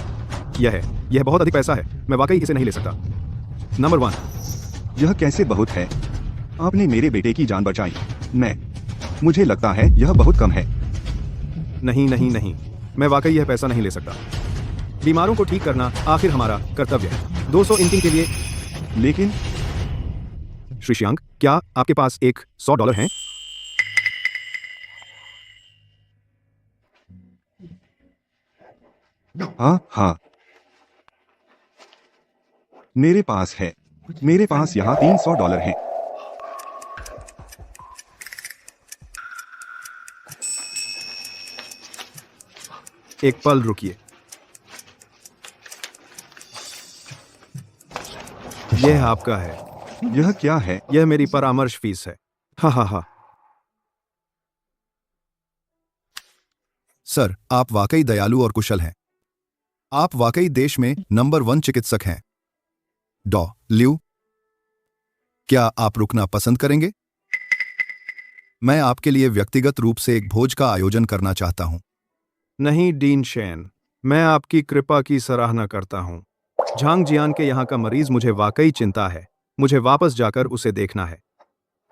यह बहुत अधिक पैसा है। मैं वाकई इसे नहीं ले सकता। नंबर 1। यह कैसे बहुत है? आपने मेरे बेटे की जान बचाई। मुझे लगता है यह बहुत कम है। नहीं नहीं नहीं, मैं वाकई यह पैसा नहीं ले सकता। बीमारों को ठीक करना आखिर हमारा कर्तव्य है। 200 इंकिंग के लिए। लेकिन श्री शियांग, क्या आपके पास एक $100 हैं? हाँ, मेरे पास है। मेरे पास यहाँ $300 हैं। एक पल रुकिए। यह आपका है। यह क्या है? यह मेरी परामर्श फीस है। हाँ। सर, आप वाकई दयालु और कुशल हैं। आप वाकई देश में नंबर 1 चिकित्सक हैं। डॉ. लियू, क्या आप रुकना पसंद करेंगे? मैं आपके लिए व्यक्तिगत रूप से एक भोज का आयोजन करना चाहता हूं। नहीं डीन शेन, मैं आपकी कृपा की सराहना करता हूं। झांग जियान के यहाँ का मरीज मुझे वाकई चिंता है। मुझे वापस जाकर उसे देखना है।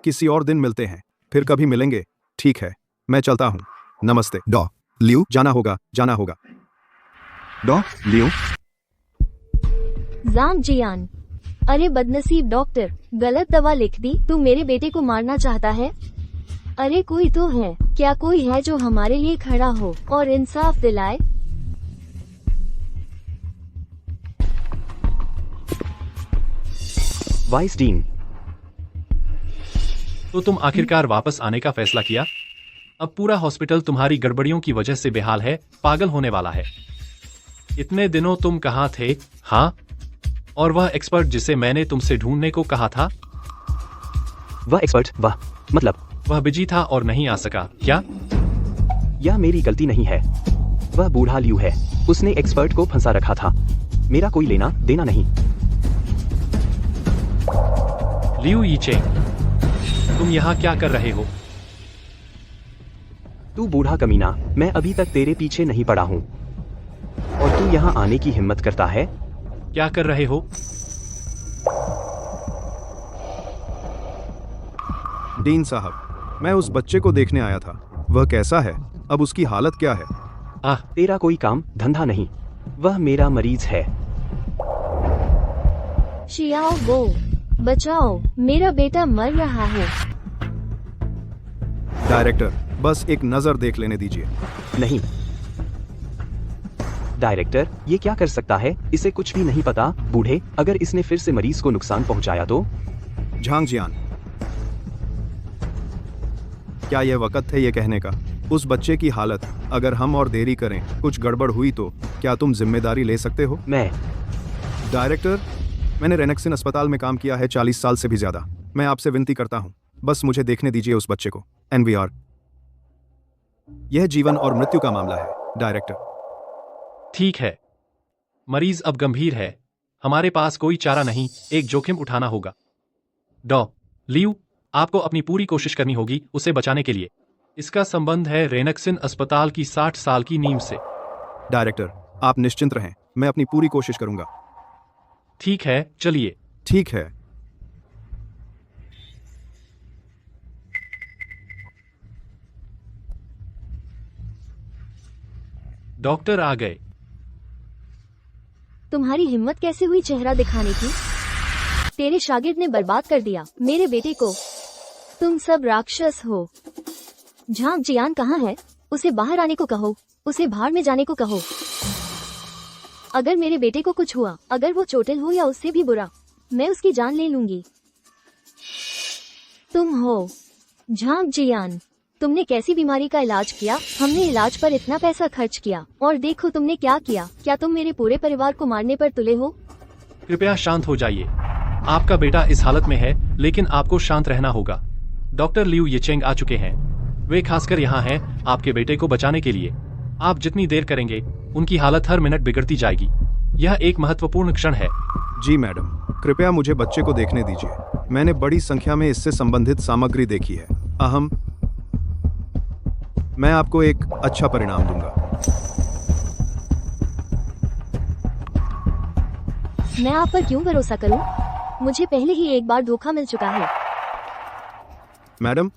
किसी और दिन मिलते हैं, फिर कभी मिलेंगे। ठीक है, मैं चलता हूं। नमस्ते। डॉ. लियू, जाना होगा। डॉ. लियू, जांग जियान। अरे बदनसीब डॉक्टर, गलत दवा लिख दी। तू मेरे बेटे को मारना चाहता है? अरे कोई तो है, क्या कोई है जो हमारे लिए खड़ा हो और इंसाफ दिलाए? वाइस डीन, तो तुम आखिरकार वापस आने का फैसला किया? अब पूरा हॉस्पिटल तुम्हारी गड़बड़ियों की वजह से बेहाल है, पागल होने वाला है। इतने दिनों तुम कहाँ थे? हाँ, और वह एक्सपर्ट जिसे मैंने तुमसे ढूंढने को कहा था? वह एक्सपर्ट, वह बिजी था और नहीं आ सका क्या? यह मेरी गलती नहीं है। वह बूढ़ा लियू है। उसने एक्सपर्ट को फंसा रखा था। मेरा कोई लेना देना नहीं। लियू यीचेंग, तुम यहाँ क्या कर रहे हो? तू बूढ़ा कमीना, मैं अभी तक तेरे पीछे नहीं पड़ा हूँ और तू यहाँ आने की हिम्मत करता है? क्या कर रहे हो? डीन साहब, मैं उस बच्चे को देखने आया था। वह कैसा है? अब उसकी हालत क्या है? तेरा कोई काम धंधा नहीं। वह मेरा मरीज है। शियाओ वो, बचाओ, मेरा बेटा मर रहा है। डायरेक्टर, बस एक नजर देख लेने दीजिए। नहीं डायरेक्टर, ये क्या कर सकता है? इसे कुछ भी नहीं पता। बूढ़े, अगर इसने फिर से मरीज को नुकसान पहुंचाया तो? झांग जियान, क्या यह वक्त है ये कहने का? उस बच्चे की हालत, अगर हम और देरी करें, कुछ गड़बड़ हुई तो क्या तुम जिम्मेदारी ले सकते हो? मैं डायरेक्टर, मैंने रेनेक्सिन अस्पताल में काम किया है 40 साल से भी ज्यादा। मैं आपसे विनती करता हूं, बस मुझे देखने दीजिए उस बच्चे को। NVR, यह जीवन और मृत्यु का मामला है। डायरेक्टर, ठीक है, मरीज अब गंभीर है। हमारे पास कोई चारा नहीं, एक जोखिम उठाना होगा। डॉ. लियू, आपको अपनी पूरी कोशिश करनी होगी उसे बचाने के लिए। इसका संबंध है रेनेक्सिन अस्पताल की 60 साल की नींव से। डायरेक्टर, आप निश्चिंत रहें, मैं अपनी पूरी कोशिश करूंगा। ठीक है, चलिए। ठीक है। डॉक्टर आ गए। तुम्हारी हिम्मत कैसे हुई चेहरा दिखाने की? तेरे शागिर्द ने बर्बाद कर दिया मेरे बेटे को। तुम सब राक्षस हो। झांग जियान कहाँ है? उसे बाहर आने को कहो, उसे भाड़ में जाने को कहो। अगर मेरे बेटे को कुछ हुआ, अगर वो चोटिल हो या उससे भी बुरा, मैं उसकी जान ले लूंगी। तुम हो झांग जियान, तुमने कैसी बीमारी का इलाज किया? हमने इलाज पर इतना पैसा खर्च किया और देखो तुमने क्या किया। क्या तुम मेरे पूरे परिवार को मारने पर तुले हो? कृपया शांत हो जाइए। आपका बेटा इस हालत में है, लेकिन आपको शांत रहना होगा। डॉक्टर लियू येचेंग आ चुके हैं। वे खासकर यहाँ हैं आपके बेटे को बचाने के लिए। आप जितनी देर करेंगे, उनकी हालत हर मिनट बिगड़ती जाएगी। यह एक महत्वपूर्ण क्षण है। जी मैडम, कृपया मुझे बच्चे को देखने दीजिए। मैंने बड़ी संख्या में इससे संबंधित सामग्री देखी है। मैं आपको एक अच्छा परिणाम दूंगा। मैं आप पर क्यों भरोसा करूं? मुझे पहले ही एक बार धोखा मिल चुका है। मैडम,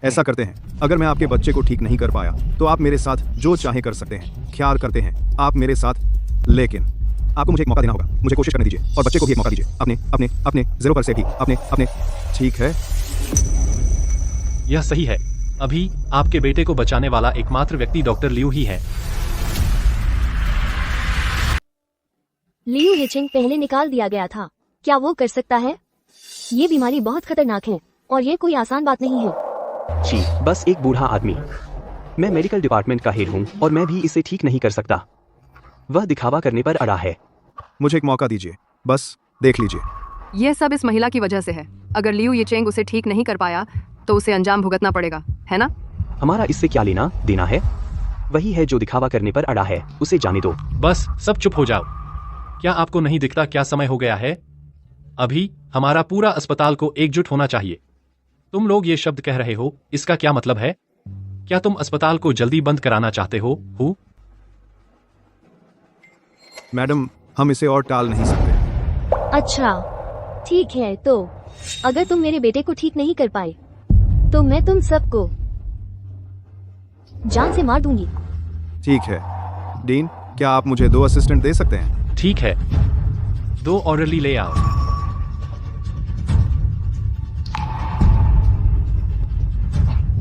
ऐसा करते हैं, अगर मैं आपके बच्चे को ठीक नहीं कर पाया तो आप मेरे साथ जो चाहे कर सकते हैं। ख्याल करते हैं आप मेरे साथ, लेकिन आपको मुझे एक मौका देना होगा। मुझे कोशिश करने दीजिए और बच्चे को भी एक मौका दीजिए। अपने अपने अपने जीरो पर से भी अपने। ठीक है, यह सही है। अभी आपके बेटे को बचाने वाला एकमात्र व्यक्ति डॉक्टर लियू ही है। लियू येचेंग पहले निकाल दिया गया था। क्या वो कर सकता है? ये बीमारी बहुत खतरनाक है और ये कोई आसान बात नहीं है। जी, बस एक बूढ़ा आदमी। मैं मेडिकल डिपार्टमेंट का हेड हूँ और मैं भी इसे ठीक नहीं कर सकता। वह दिखावा करने पर अड़ा है। मुझे एक मौका दीजिए, बस देख लीजिए। यह सब इस महिला की वजह से है। अगर लियू येचेंग उसे ठीक नहीं कर पाया तो उसे अंजाम भुगतना पड़ेगा, है ना? हमारा इससे क्या लेना देना है? वही है जो दिखावा करने पर अड़ा है, उसे जाने दो। बस सब चुप हो जाओ। क्या आपको नहीं दिखता क्या समय हो गया है? अभी हमारा पूरा अस्पताल को एकजुट होना चाहिए। तुम लोग ये शब्द कह रहे हो, इसका क्या मतलब है? क्या तुम अस्पताल को जल्दी बंद कराना चाहते हो? मैडम, हम इसे और टाल नहीं सकते। अच्छा, ठीक है। तो अगर तुम मेरे बेटे को ठीक नहीं कर पाए तो मैं तुम सबको जान से मार दूंगी। ठीक है डीन, क्या आप मुझे 2 असिस्टेंट दे सकते हैं? ठीक है, 2 ऑर्डरली ले आओ।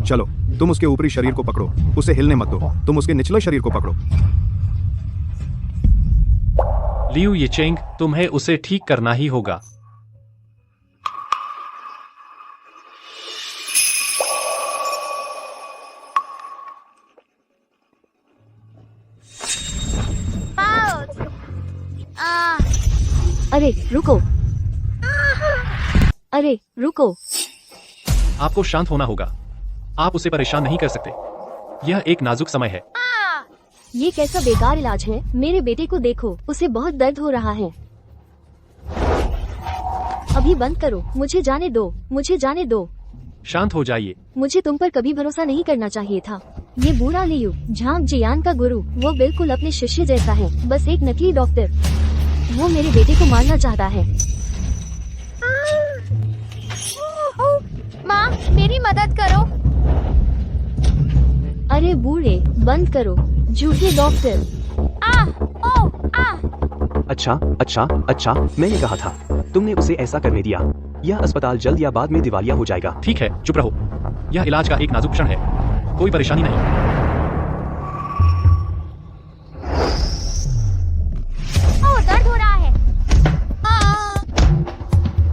चलो, तुम उसके ऊपरी शरीर को पकड़ो, उसे हिलने मत दो। तुम उसके निचले शरीर को पकड़ो। लियू येचेंग, तुम्हें उसे ठीक करना ही होगा। अरे रुको, अरे रुको। आपको शांत होना होगा। आप उसे परेशान नहीं कर सकते। यह एक नाजुक समय है। ये कैसा बेकार इलाज है? मेरे बेटे को देखो, उसे बहुत दर्द हो रहा है। अभी बंद करो, मुझे जाने दो, मुझे जाने दो। शांत हो जाइए। मुझे तुम पर कभी भरोसा नहीं करना चाहिए था। ये बूढ़ा लियू, झांग जियान का गुरु, वो बिल्कुल अपने शिष्य जैसा है, बस एक नकली डॉक्टर। वो मेरे बेटे को मारना चाहता है। माँ, मेरी मदद करो। अरे बूढ़े, बंद करो, झूठे डॉक्टर। अच्छा, मैंने कहा था। तुमने उसे ऐसा करने दिया। यह अस्पताल जल्द या बाद में दिवालिया हो जाएगा। ठीक है, चुप रहो। यह इलाज का एक नाजुक क्षण है, कोई परेशानी नहीं। दर्द हो रहा है।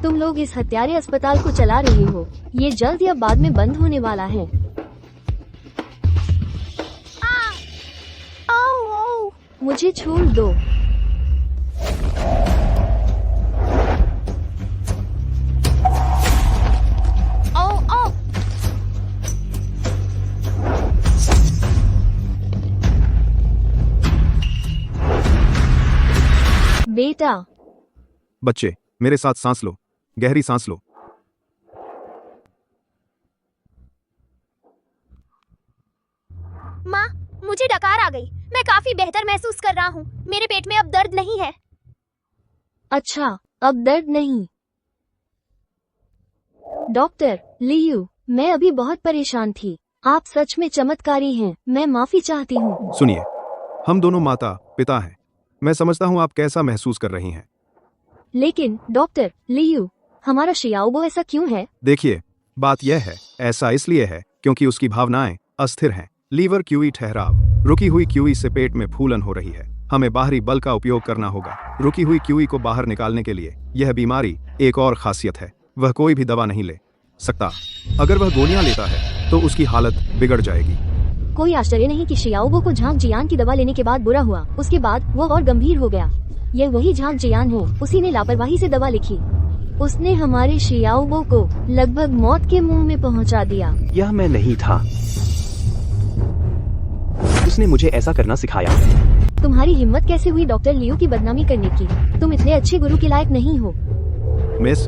तुम लोग इस हत्यारे अस्पताल को चला रहे हो। ये जल्द या बाद में बंद होने वाला है। मुझे छोड़ दो। बेटा, बच्चे, मेरे साथ सांस लो, गहरी सांस लो। माँ, मुझे डकार आ गई। मैं काफी बेहतर महसूस कर रहा हूँ। मेरे पेट में अब दर्द नहीं है। अच्छा, अब दर्द नहीं। डॉक्टर लियू, मैं अभी बहुत परेशान थी। आप सच में चमत्कारी हैं। मैं माफी चाहती हूँ। सुनिए, हम दोनों माता पिता हैं। मैं समझता हूँ आप कैसा महसूस कर रही हैं। लेकिन डॉक्टर लियू, हमारा शियाओबो ऐसा क्यों है? देखिए, बात यह है, ऐसा इसलिए है क्योंकि उसकी भावनाएं अस्थिर हैं। लीवर क्यूई ठहराव, रुकी हुई क्यूई से पेट में फूलन हो रही है। हमें बाहरी बल का उपयोग करना होगा रुकी हुई क्यूई को बाहर निकालने के लिए। यह बीमारी एक और खासियत है, वह कोई भी दवा नहीं ले सकता। अगर वह गोलियां लेता है तो उसकी हालत बिगड़ जाएगी। कोई आश्चर्य नहीं कि शियाओबो को झांग जियान की दवा लेने के बाद बुरा हुआ। उसके बाद वो और गंभीर हो गया। यह वही झांग जियान हो, उसी ने लापरवाही से दवा लिखी। उसने हमारे शियाओबो को लगभग मौत के मुंह में पहुंचा दिया। यह मैं नहीं था, उसने मुझे ऐसा करना सिखाया। तुम्हारी हिम्मत कैसे हुई डॉक्टर लियू की बदनामी करने की? तुम इतने अच्छे गुरु के लायक नहीं हो। मिस,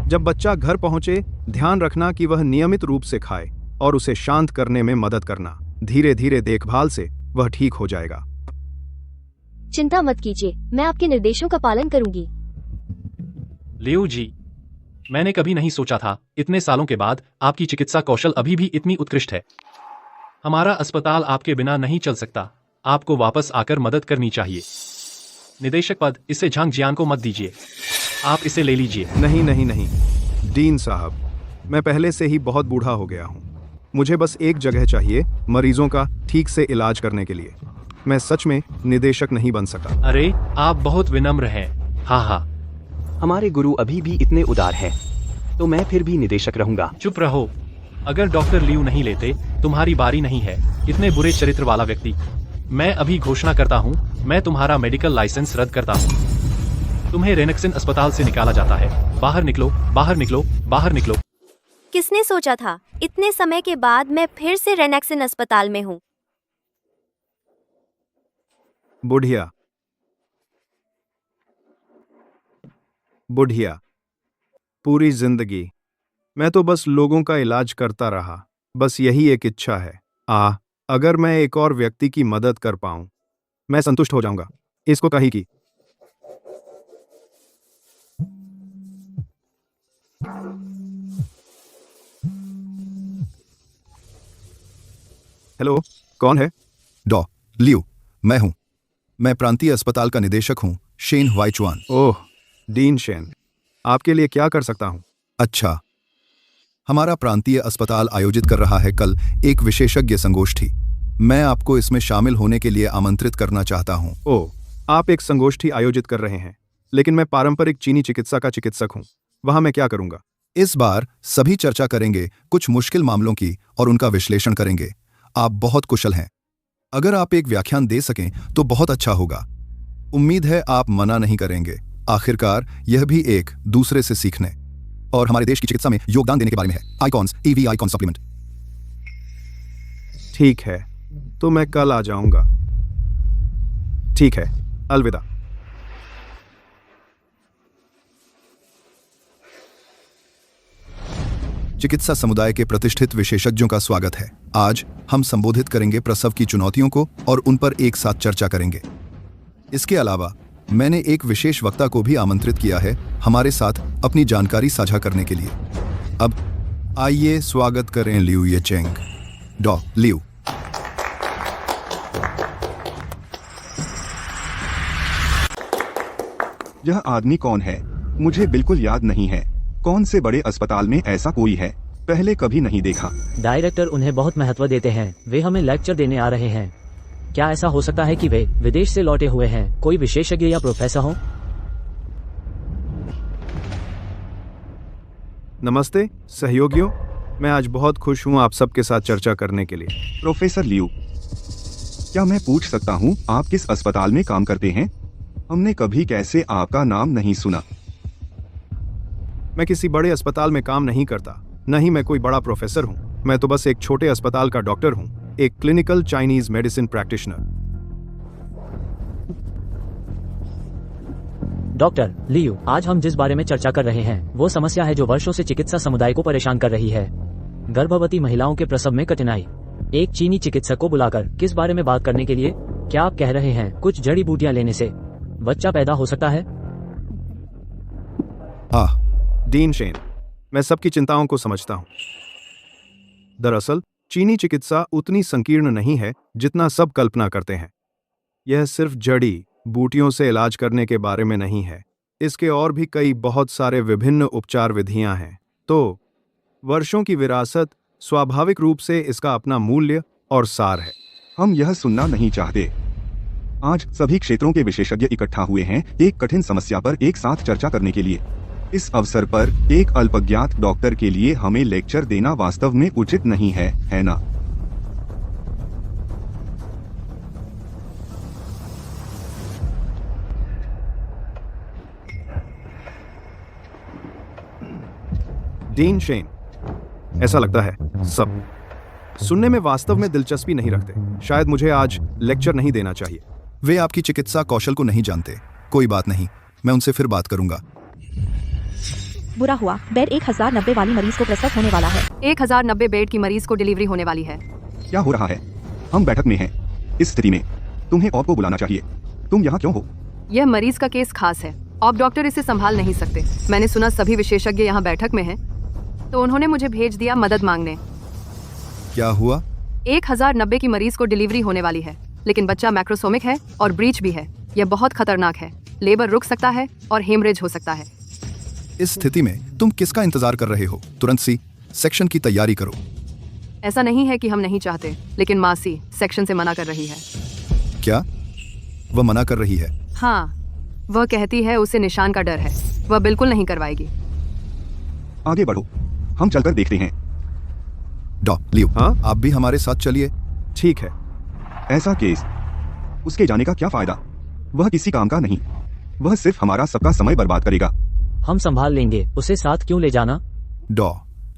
जब बच्चा घर पहुंचे, ध्यान रखना कि वह नियमित रूप से खाए और उसे शांत करने में मदद करना। धीरे धीरे देखभाल से वह ठीक हो जाएगा। चिंता मत कीजिए, मैं आपके निर्देशों का पालन करूंगी। लियू जी, मैंने कभी नहीं सोचा था इतने सालों के बाद आपकी चिकित्सा कौशल अभी भी इतनी उत्कृष्ट है। हमारा अस्पताल आपके बिना नहीं चल सकता। आपको वापस आकर मदद करनी चाहिए। निदेशक पद, इसे झांग जियान को मत दीजिए, आप इसे ले लीजिए। नहीं नहीं नहीं डीन साहब, मैं पहले से ही बहुत बूढ़ा हो गया हूँ। मुझे बस एक जगह चाहिए मरीजों का ठीक से इलाज करने के लिए। मैं सच में निदेशक नहीं बन सका। अरे, आप बहुत विनम्र हैं। हाँ हाँ, हमारे गुरु अभी भी इतने उदार हैं, तो मैं फिर भी निदेशक रहूंगा। चुप रहो। अगर डॉक्टर लियू नहीं लेते, तुम्हारी बारी नहीं है। इतने बुरे चरित्र वाला व्यक्ति। मैं अभी घोषणा करता हूँ, मैं तुम्हारा मेडिकल लाइसेंस रद्द करता हूँ। तुम्हें रेनेक्सिन अस्पताल से निकाला जाता है। बाहर निकलो, बाहर निकलो, बाहर निकलो। किसने सोचा था इतने समय के बाद मैं फिर से रेनेक्सिन अस्पताल में हूँ? बुढ़िया बुढ़िया, पूरी जिंदगी मैं तो बस लोगों का इलाज करता रहा। बस यही एक इच्छा है। अगर मैं एक और व्यक्ति की मदद कर पाऊं, मैं संतुष्ट हो जाऊंगा। इसको कही की। हेलो, कौन है? डॉ लियू, मैं हूं। मैं प्रांतीय अस्पताल का निदेशक हूं, शेन वाइचुआन। ओह, डीन शेन, आपके लिए क्या कर सकता हूं? अच्छा, हमारा प्रांतीय अस्पताल आयोजित कर रहा है कल एक विशेषज्ञ संगोष्ठी। मैं आपको इसमें शामिल होने के लिए आमंत्रित करना चाहता हूं। ओह, आप एक संगोष्ठी आयोजित कर रहे हैं, लेकिन मैं पारंपरिक चीनी चिकित्सा का चिकित्सक हूं। वहां मैं क्या करूंगा? इस बार सभी चर्चा करेंगे कुछ मुश्किल मामलों की और उनका विश्लेषण करेंगे। आप बहुत कुशल हैं। अगर आप एक व्याख्यान दे सकें तो बहुत अच्छा होगा। उम्मीद है आप मना नहीं करेंगे। आखिरकार यह भी एक दूसरे से सीखने और हमारे देश की चिकित्सा में योगदान देने के बारे में है। Icons, EV icon supplement. ठीक है, तो मैं कल आ जाऊंगा। ठीक है, अलविदा। चिकित्सा समुदाय के प्रतिष्ठित विशेषज्ञों का स्वागत है। आज हम संबोधित करेंगे प्रसव की चुनौतियों को और उन पर एक साथ चर्चा करेंगे। इसके अलावा मैंने एक विशेष वक्ता को भी आमंत्रित किया है हमारे साथ अपनी जानकारी साझा करने के लिए। अब आइए स्वागत करें लियू ये चेंग। डॉ लियू। यह आदमी कौन है? मुझे बिल्कुल याद नहीं है। कौन से बड़े अस्पताल में ऐसा कोई है? पहले कभी नहीं देखा। डायरेक्टर उन्हें बहुत महत्व देते हैं। वे हमें लेक्चर देने आ रहे हैं। क्या ऐसा हो सकता है कि वे विदेश से लौटे हुए हैं? कोई विशेषज्ञ या प्रोफेसर हो? नमस्ते सहयोगियों, मैं आज बहुत खुश हूं आप सबके साथ चर्चा करने के लिए। प्रोफेसर लियू, क्या मैं पूछ सकता हूं आप किस अस्पताल में काम करते हैं? हमने कभी कैसे आपका नाम नहीं सुना। मैं किसी बड़े अस्पताल में काम नहीं करता, न ही मैं कोई बड़ा प्रोफेसर हूं। मैं तो बस एक छोटे अस्पताल का डॉक्टर हूं, एक clinical Chinese medicine practitioner. Doctor Liu, आज हम जिस बारे में चर्चा कर रहे हैं वो समस्या है जो वर्षों से चिकित्सा समुदाय को परेशान कर रही है। गर्भवती महिलाओं के प्रसव में कठिनाई। एक चीनी चिकित्सक को बुलाकर किस बारे में बात करने के लिए? क्या आप कह रहे हैं कुछ जड़ी बूटियां लेने से बच्चा पैदा हो सकता है? डीन शेन, मैं सबकी चिंताओं को समझता हूं। दरअसल चीनी चिकित्सा उतनी संकीर्ण नहीं है जितना सब कल्पना करते हैं। यह सिर्फ जड़ी बूटियों से इलाज करने के बारे में नहीं है। इसके और भी कई बहुत सारे विभिन्न उपचार विधियां हैं। तो वर्षों की विरासत स्वाभाविक रूप से इसका अपना मूल्य और सार है। हम यह सुनना नहीं चाहते। आज सभी क्षेत्रों के विशेषज्ञ इकट्ठा हुए हैं एक कठिन समस्या पर एक साथ चर्चा करने के लिए। इस अवसर पर एक अल्पज्ञात डॉक्टर के लिए हमें लेक्चर देना वास्तव में उचित नहीं है ना? डीन शेन, ऐसा लगता है सब सुनने में वास्तव में दिलचस्पी नहीं रखते। शायद मुझे आज लेक्चर नहीं देना चाहिए। वे आपकी चिकित्सा कौशल को नहीं जानते। कोई बात नहीं, मैं उनसे फिर बात करूंगा। बुरा हुआ, बेड 1090 वाली मरीज को प्रसव होने वाला है। 1090 बेड की मरीज को डिलीवरी होने वाली है। क्या हो रहा है? हम बैठक में हैं। इस स्थिति में तुम्हें ऑप को बुलाना चाहिए। तुम यहाँ क्यों हो? यह मरीज का केस खास है। ऑप डॉक्टर इसे संभाल नहीं सकते। मैंने सुना सभी विशेषज्ञ यहाँ बैठक में हैं, तो उन्होंने मुझे भेज दिया मदद मांगने। क्या हुआ? 1090 की मरीज को डिलीवरी होने वाली है, लेकिन बच्चा मैक्रोसोमिक है और ब्रीच भी है। यह बहुत खतरनाक है। लेबर रुक सकता है और हेमरेज हो सकता है। इस स्थिति में तुम किसका इंतजार कर रहे हो? तुरंत सी सेक्शन की तैयारी करो। ऐसा नहीं है कि हम नहीं चाहते, लेकिन माँ सी सेक्शन से मना कर रही है। क्या वह मना कर रही है? हाँ, वह कहती है उसे निशान का डर है। वह बिल्कुल नहीं करवाएगी। आगे बढ़ो, हम चलकर देखते हैं। लियो, हाँ? आप भी हमारे साथ चलिए। ठीक है। ऐसा केस, उसके जाने का क्या फायदा? वह किसी काम का नहीं। वह सिर्फ हमारा सबका समय बर्बाद करेगा। हम संभाल लेंगे, उसे साथ क्यों ले जाना?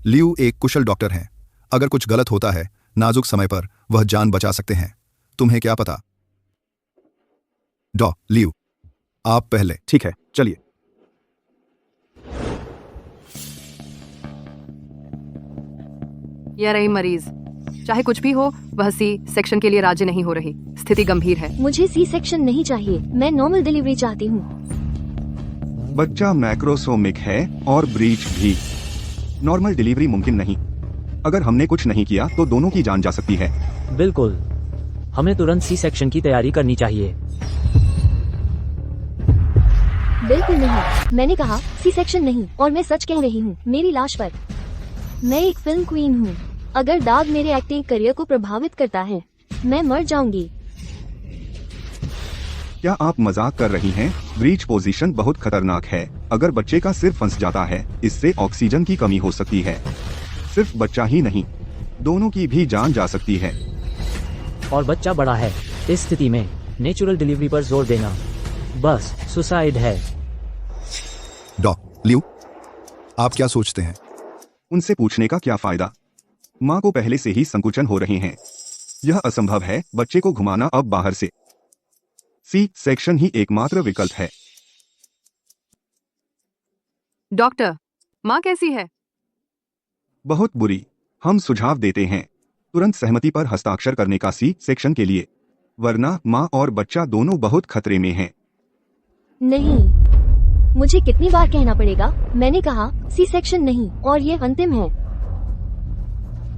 लियो एक कुशल डॉक्टर हैं। अगर कुछ गलत होता है नाजुक समय पर वह जान बचा सकते हैं। तुम्हें क्या पता? लियो, आप पहले। ठीक है, चलिए। यह रही मरीज। चाहे कुछ भी हो, वह सी सेक्शन के लिए राजी नहीं हो रही। स्थिति गंभीर है। मुझे सी सेक्शन नहीं चाहिए। मैं नॉर्मल डिलीवरी चाहती हूँ। बच्चा मैक्रोसोमिक है और ब्रीच भी। नॉर्मल डिलीवरी मुमकिन नहीं। अगर हमने कुछ नहीं किया तो दोनों की जान जा सकती है। बिल्कुल, हमें तुरंत सी सेक्शन की तैयारी करनी चाहिए। बिल्कुल नहीं, मैंने कहा सी सेक्शन नहीं, और मैं सच कह रही हूँ। मेरी लाश पर। मैं एक फिल्म क्वीन हूँ। अगर दाग मेरे एक्टिंग करियर को प्रभावित करता है, मैं मर जाऊंगी। क्या आप मजाक कर रही हैं? ब्रीच पोजीशन बहुत खतरनाक है। अगर बच्चे का सिर फंस जाता है, इससे ऑक्सीजन की कमी हो सकती है। सिर्फ बच्चा ही नहीं, दोनों की भी जान जा सकती है। और बच्चा बड़ा है। इस स्थिति में नेचुरल डिलीवरी पर जोर देना बस सुसाइड है। लियो, आप क्या सोचते हैं? उनसे पूछने का क्या फायदा? माँ को पहले से ही संकुचन हो रहे हैं। यह असंभव है बच्चे को घुमाना अब बाहर से। सी सेक्शन ही एकमात्र विकल्प है। डॉक्टर, माँ कैसी है? बहुत बुरी। हम सुझाव देते हैं तुरंत सहमति पर हस्ताक्षर करने का सी सेक्शन के लिए, वरना माँ और बच्चा दोनों बहुत खतरे में हैं। नहीं, मुझे कितनी बार कहना पड़ेगा? मैंने कहा सी सेक्शन नहीं, और ये अंतिम है।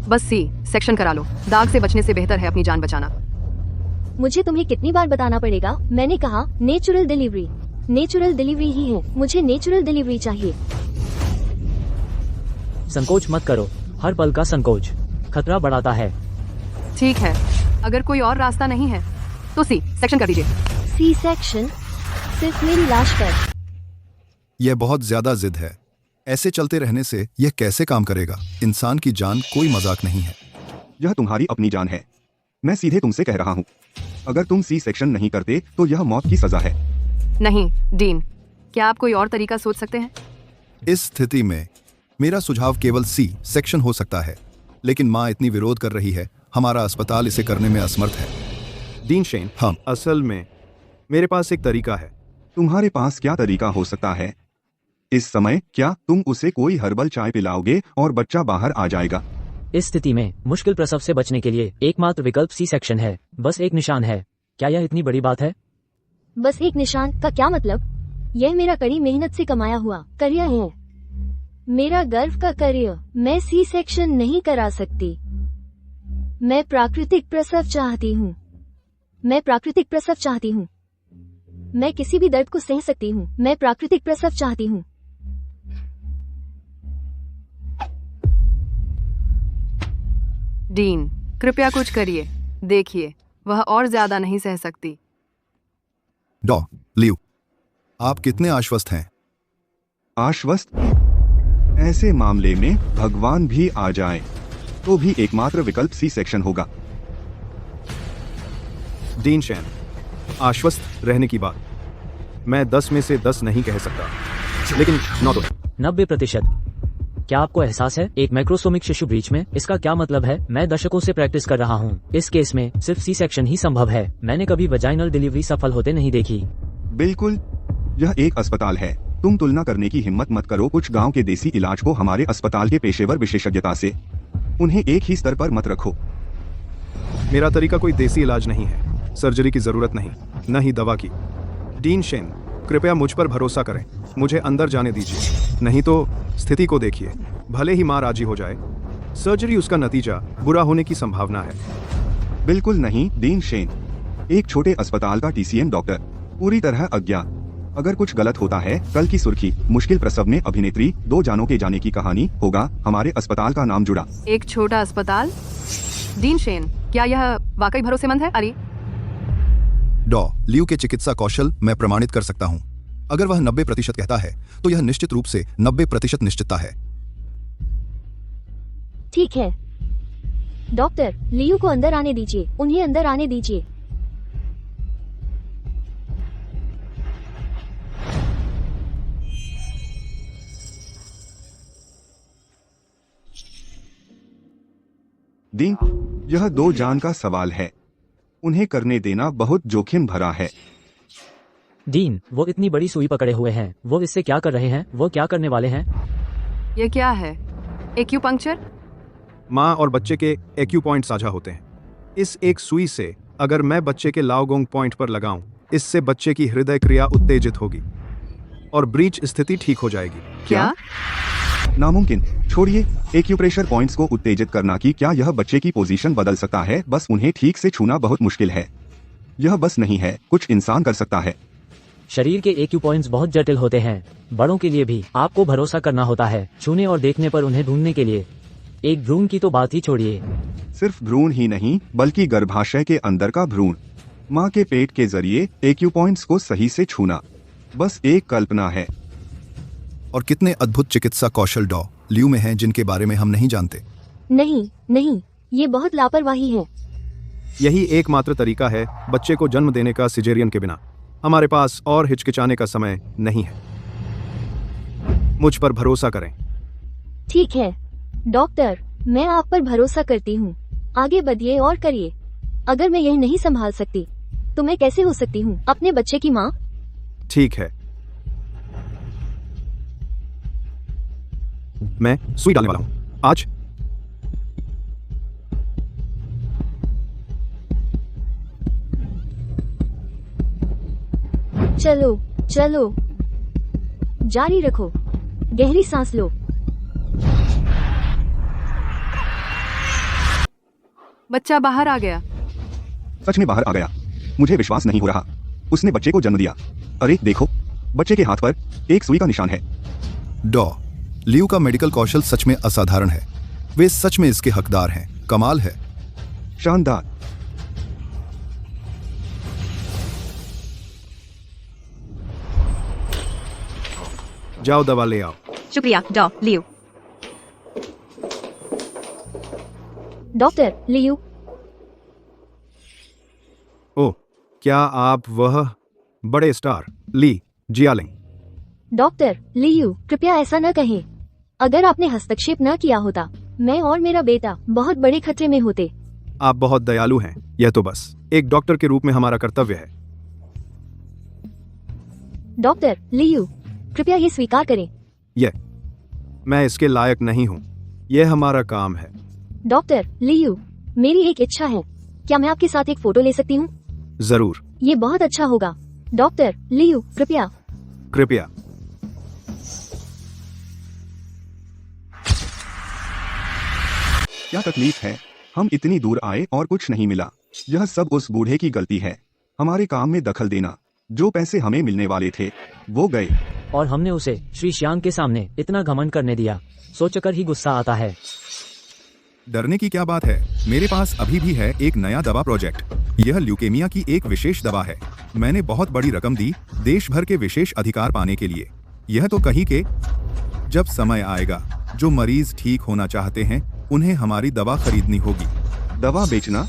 बस सी सेक्शन करा लो। दाग से बचने से बेहतर है अपनी जान बचाना। मुझे तुम्हें कितनी बार बताना पड़ेगा? मैंने कहा नेचुरल डिलीवरी। नेचुरल डिलीवरी ही है। मुझे नेचुरल डिलीवरी चाहिए। संकोच मत करो। हर पल का संकोच खतरा बढ़ाता है। ठीक है, अगर कोई और रास्ता नहीं है तो सी सेक्शन कर दीजिए। सी सेक्शन सिर्फ मेरी लाश पर। यह बहुत ज्यादा जिद है। ऐसे चलते रहने से यह कैसे काम करेगा? इंसान की जान कोई मजाक नहीं है। यह तुम्हारी अपनी जान है। मैं सीधे तुमसे कह रहा हूँ, अगर तुम सी सेक्शन नहीं करते तो यह मौत की सजा है। नहीं डीन, क्या आप कोई और तरीका सोच सकते हैं? इस स्थिति में मेरा सुझाव केवल सी सेक्शन हो सकता है, लेकिन माँ इतनी विरोध कर रही है, हमारा अस्पताल इसे करने में असमर्थ है। डीन शेन, हाँ, असल में मेरे पास एक तरीका है। तुम्हारे पास क्या तरीका हो सकता है? इस समय क्या तुम उसे कोई हर्बल चाय पिलाओगे और बच्चा बाहर आ जाएगा? इस स्थिति में मुश्किल प्रसव से बचने के लिए एकमात्र विकल्प सी सेक्शन है। बस एक निशान है। क्या यह इतनी बड़ी बात है? बस एक निशान का क्या मतलब? यह मेरा कड़ी मेहनत से कमाया हुआ करियर है। मेरा गर्व का करियर। मैं सी सेक्शन नहीं करा सकती। मैं प्राकृतिक प्रसव चाहती हूँ। मैं प्राकृतिक प्रसव चाहती हूँ। मैं किसी भी दर्द को सह सकती हूँ। मैं प्राकृतिक प्रसव चाहती हूँ। डीन, कृपया कुछ करिए। देखिए, वह और ज्यादा नहीं सह सकती। डॉ. लियू, आप कितने आश्वस्त हैं? आश्वस्त? ऐसे मामले में भगवान भी आ जाए तो भी एकमात्र विकल्प सी सेक्शन होगा। डीन शैन, आश्वस्त रहने की बात मैं 10 में से 10 नहीं कह सकता, लेकिन 9 तो 90%। क्या आपको एहसास है एक मैक्रोसोमिक शिशु ब्रीच में? इसका क्या मतलब है? मैं दशकों से प्रैक्टिस कर रहा हूँ। इस केस में सिर्फ सी सेक्शन ही संभव है। मैंने कभी वजाइनल डिलीवरी सफल होते नहीं देखी। बिल्कुल, यह एक अस्पताल है। तुम तुलना करने की हिम्मत मत करो कुछ गांव के देसी इलाज को हमारे अस्पताल के पेशेवर विशेषज्ञता से। उन्हें एक ही स्तर पर मत रखो। मेरा तरीका कोई देसी इलाज नहीं है, सर्जरी की जरूरत नहीं, न ही दवा की। डीन शेन, कृपया मुझ पर भरोसा करें। मुझे अंदर जाने दीजिए, नहीं तो स्थिति को देखिए। भले ही मां राजी हो जाए, सर्जरी उसका नतीजा बुरा होने की संभावना है। बिल्कुल नहीं डीन शेन, एक छोटे अस्पताल का TCM डॉक्टर, पूरी तरह अज्ञात। अगर कुछ गलत होता है, कल की सुर्खी मुश्किल प्रसव में अभिनेत्री 2 जानों के जाने की कहानी होगा। हमारे अस्पताल का नाम जुड़ा। एक छोटा अस्पताल? डीन शेन, क्या यह वाकई भरोसेमंद है? अरे डॉ. लियू के चिकित्सा कौशल मैं प्रमाणित कर सकता हूं। अगर वह 90% कहता है तो यह निश्चित रूप से 90% निश्चितता है। ठीक है डॉक्टर, लियू को अंदर आने दीजिए। उन्हें अंदर आने दीजिए। डीन, यह 2 जान का सवाल है। उन्हें करने देना बहुत जोखिम भरा है। डीन, वो इतनी बड़ी सुई पकड़े हुए हैं। वो इससे क्या कर रहे हैं? वो क्या करने वाले हैं? ये क्या है? एक्यूपंक्चर? माँ और बच्चे के एक्यू पॉइंट साझा होते हैं। इस एक सुई से अगर मैं बच्चे के लाओगोंग पॉइंट पर लगाऊं, इससे बच्चे की हृदय क्रिया उत्तेजित होगी और ब्रीच स्थिति ठीक हो जाएगी। क्या? नामुमकिन। छोड़िए एक्यूप्रेशर पॉइंट्स को उत्तेजित करना की क्या यह बच्चे की पोजीशन बदल सकता है? बस उन्हें ठीक से छूना बहुत मुश्किल है। यह बस नहीं है, कुछ इंसान कर सकता है। शरीर के एक्यू पॉइंट्स बहुत जटिल होते हैं। बड़ों के लिए भी आपको भरोसा करना होता है, छूने और देखने पर उन्हें ढूंढने के लिए। एक भ्रूण की तो बात ही छोड़िए। सिर्फ भ्रूण ही नहीं, बल्कि गर्भाशय के अंदर का भ्रूण, माँ के पेट के जरिए एक्यू पॉइंट्स को सही से छूना बस एक कल्पना है। और कितने अद्भुत चिकित्सा कौशल डॉ. लियू में हैं जिनके बारे में हम नहीं जानते। नहीं, ये बहुत लापरवाही है। यही एकमात्र तरीका है बच्चे को जन्म देने का सिजेरियन के बिना। हमारे पास और हिचकिचाने का समय नहीं है। मुझ पर भरोसा करें। ठीक है डॉक्टर, मैं आप पर भरोसा करती हूँ। आगे बढ़िए और करिए। अगर मैं यह नहीं संभाल सकती तो मैं कैसे हो सकती हूँ अपने बच्चे की माँ? ठीक है, मैं सुई डालने वाला हूँ आज। चलो जारी रखो। गहरी सांस लो। बच्चा बाहर आ गया। सच में बाहर आ गया। मुझे विश्वास नहीं हो रहा। उसने बच्चे को जन्म दिया। अरे देखो, बच्चे के हाथ पर एक सुई का निशान है। डॉ. लियू का मेडिकल कौशल सच में असाधारण है। वे सच में इसके हकदार हैं। कमाल है। शानदार। जाओ दवा ले आओ। शुक्रिया डॉ. लियू। Doctor Liu. ओह, क्या आप वह बड़े स्टार ली जियालिंग? डॉक्टर लियू, कृपया ऐसा न कहें। अगर आपने हस्तक्षेप न किया होता, मैं और मेरा बेटा बहुत बड़े खतरे में होते। आप बहुत दयालु हैं। यह तो बस एक डॉक्टर के रूप में हमारा कर्तव्य है। डॉक्टर लियू, कृपया ये स्वीकार करें। मैं इसके लायक नहीं हूँ। यह हमारा काम है। डॉक्टर लियू, मेरी एक इच्छा है। क्या मैं आपके साथ एक फोटो ले सकती हूँ? जरूर। ये बहुत अच्छा होगा। डॉक्टर लियू, कृपया। क्या तकलीफ है? हम इतनी दूर आए और कुछ नहीं मिला। यह सब उस बूढ़े की गलती है। हमारे काम में दखल देना। जो पैसे हमें मिलने वाले थे वो गए। और हमने उसे श्री श्यांग के सामने इतना घमंड करने दिया, सोचकर ही गुस्सा आता है। डरने की क्या बात है, मेरे पास अभी भी है एक नया दवा प्रोजेक्ट। यह ल्यूकेमिया की एक विशेष दवा है। मैंने बहुत बड़ी रकम दी देश भर के विशेष अधिकार पाने के लिए। यह तो कहीं के जब समय आएगा जो मरीज ठीक होना चाहते हैं उन्हें हमारी दवा खरीदनी होगी। दवा बेचना?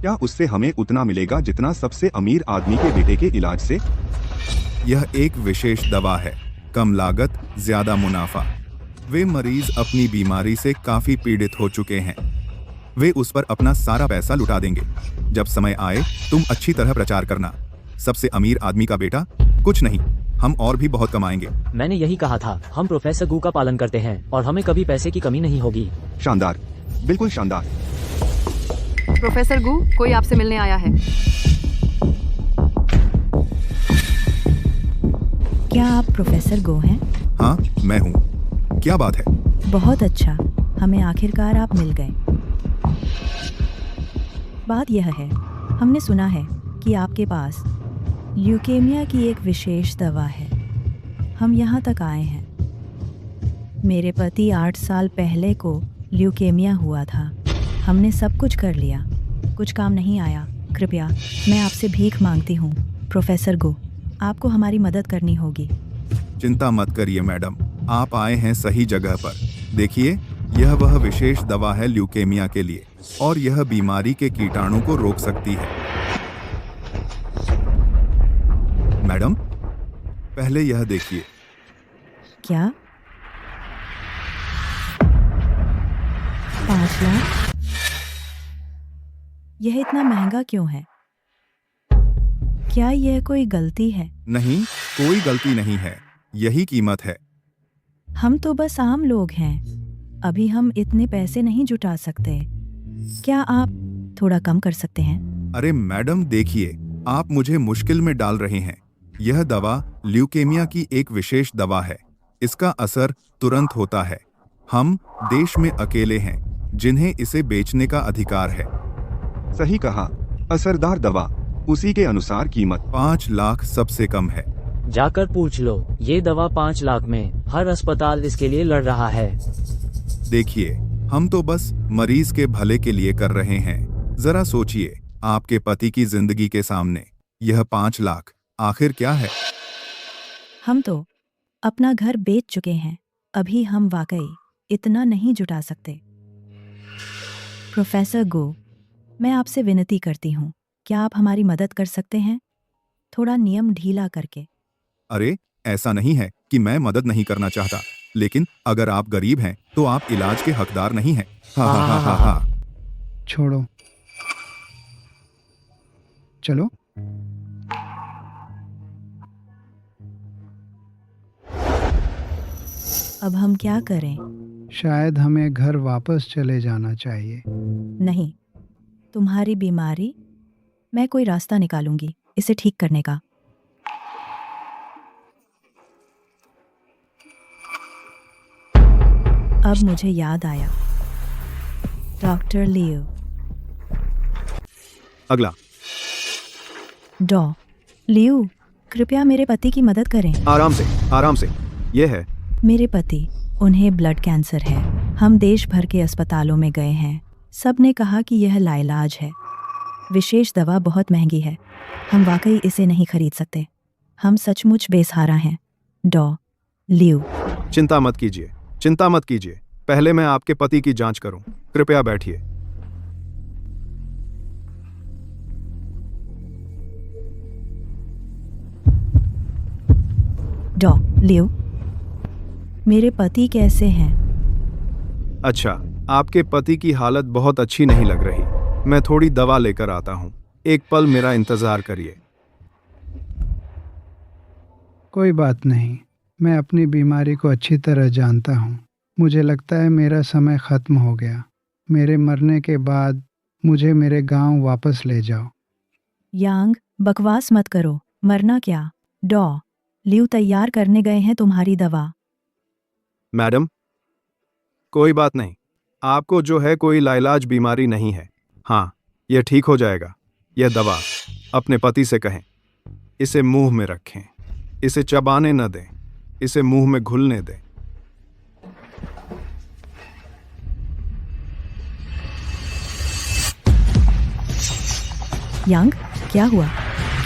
क्या उससे हमें उतना मिलेगा जितना सबसे अमीर आदमी के बेटे के इलाज से? यह एक विशेष दवा है, कम लागत ज्यादा मुनाफा। वे मरीज अपनी बीमारी से काफी पीड़ित हो चुके हैं, वे उस पर अपना सारा पैसा लुटा देंगे। जब समय आए तुम अच्छी तरह प्रचार करना। सबसे अमीर आदमी का बेटा? कुछ नहीं, हम और भी बहुत कमाएंगे। मैंने यही कहा था, हम प्रोफेसर गू का पालन करते हैं और हमें कभी पैसे की कमी नहीं होगी। शानदार, बिल्कुल शानदार। प्रोफेसर गू, कोई आपसे मिलने आया है। क्या आप प्रोफेसर गो हैं? हाँ, मैं हूँ। क्या बात है? बहुत अच्छा, हमें आखिरकार आप मिल गए। बात यह है, हमने सुना है कि आपके पास ल्यूकेमिया की एक विशेष दवा है। हम यहाँ तक आए हैं। मेरे पति 8 साल पहले को ल्यूकेमिया हुआ था। हमने सब कुछ कर लिया, कुछ काम नहीं आया। कृपया मैं आपसे भीख मांगती हूँ प्रोफेसर गो, आपको हमारी मदद करनी होगी। चिंता मत करिए मैडम, आप आए हैं सही जगह पर। देखिए, यह वह विशेष दवा है ल्यूकेमिया के लिए और यह बीमारी के कीटाणु को रोक सकती है। मैडम, पहले यह देखिए। क्या? 5 लाख? यह इतना महंगा क्यों है? क्या यह कोई गलती है? नहीं, कोई गलती नहीं है, यही कीमत है। हम तो बस आम लोग हैं, अभी हम इतने पैसे नहीं जुटा सकते। क्या आप थोड़ा कम कर सकते हैं? अरे मैडम देखिए, आप मुझे मुश्किल में डाल रहे हैं। यह दवा ल्यूकेमिया की एक विशेष दवा है, इसका असर तुरंत होता है। हम देश में अकेले हैं जिन्हें इसे बेचने का अधिकार है। सही कहा, असरदार दवा, उसी के अनुसार कीमत 5 लाख सबसे कम है। जाकर पूछ लो, ये दवा 5 लाख में हर अस्पताल इसके लिए लड़ रहा है। देखिए, हम तो बस मरीज के भले के लिए कर रहे हैं। जरा सोचिए, आपके पति की जिंदगी के सामने यह 5 लाख आखिर क्या है? हम तो अपना घर बेच चुके हैं, अभी हम वाकई इतना नहीं जुटा सकते। प्रोफेसर गो, मैं आपसे विनती करती हूँ, क्या आप हमारी मदद कर सकते हैं? थोड़ा नियम ढीला करके। अरे, ऐसा नहीं है कि मैं मदद नहीं करना चाहता, लेकिन अगर आप गरीब हैं तो आप इलाज के हकदार नहीं हैं। हा हा हा हा हा। छोड़ो, चलो। अब हम क्या करें? शायद हमें घर वापस चले जाना चाहिए। नहीं, तुम्हारी बीमारी, मैं कोई रास्ता निकालूंगी इसे ठीक करने का। अब मुझे याद आया, डॉक्टर लियो। अगला। लियो, कृपया मेरे पति की मदद करें। आराम से, आराम से। यह है मेरे पति, उन्हें ब्लड कैंसर है। हम देश भर के अस्पतालों में गए हैं, सब ने कहा कि यह लाइलाज है। विशेष दवा बहुत महंगी है, हम वाकई इसे नहीं खरीद सकते। हम सचमुच बेसहारा हैं। लियो, चिंता मत कीजिए, चिंता मत कीजिए। पहले मैं आपके पति की जांच करूं। कृपया बैठिए। लियो, मेरे पति कैसे हैं? अच्छा, आपके पति की हालत बहुत अच्छी नहीं लग रही। मैं थोड़ी दवा लेकर आता हूं। एक पल मेरा इंतजार करिए। कोई बात नहीं, मैं अपनी बीमारी को अच्छी तरह जानता हूँ। मुझे लगता है मेरा समय खत्म हो गया। मेरे मरने के बाद मुझे मेरे गांव वापस ले जाओ। यांग, बकवास मत करो। मरना क्या? लियो तैयार करने गए हैं तुम्हारी दवा। मैडम, कोई बात नहीं। आपको जो है कोई लाइलाज बीमारी नहीं है। हाँ, यह ठीक हो जाएगा। यह दवा अपने पति से कहें। इसे मुंह में रखें। इसे चबाने न दें, इसे मुंह में घुलने दें। यांग, क्या हुआ?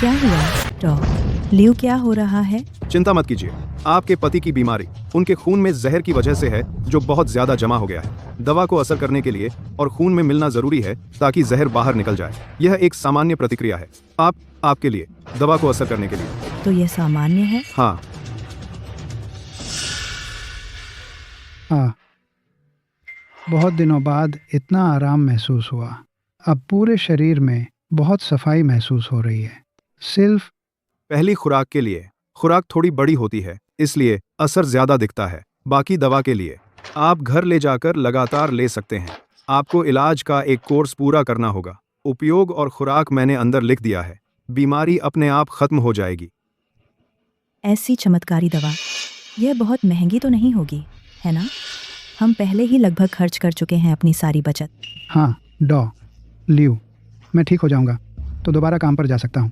क्या हुआ? डॉ लियू, क्या हो रहा है? चिंता मत कीजिए, आपके पति की बीमारी उनके खून में जहर की वजह से है, जो बहुत ज्यादा जमा हो गया है। दवा को असर करने के लिए और खून में मिलना जरूरी है ताकि जहर बाहर निकल जाए। यह एक सामान्य प्रतिक्रिया है आपके लिए दवा को असर करने के लिए। तो यह सामान्य है? हाँ। बहुत दिनों बाद इतना आराम महसूस हुआ। अब पूरे शरीर में बहुत सफाई महसूस हो रही है। सिर्फ पहली खुराक के लिए खुराक थोड़ी बड़ी होती है, इसलिए असर ज्यादा दिखता है। बाकी दवा के लिए आप घर ले जाकर लगातार ले सकते हैं। आपको इलाज का एक कोर्स पूरा करना होगा। उपयोग और खुराक मैंने अंदर लिख दिया है। बीमारी अपने आप खत्म हो जाएगी। ऐसी चमत्कारी दवा, यह बहुत महंगी तो नहीं होगी, है ना? हम पहले ही लगभग खर्च कर चुके हैं अपनी सारी बचत। हाँ डॉ लियू, मैं ठीक हो जाऊंगा तो दोबारा काम पर जा सकता हूँ।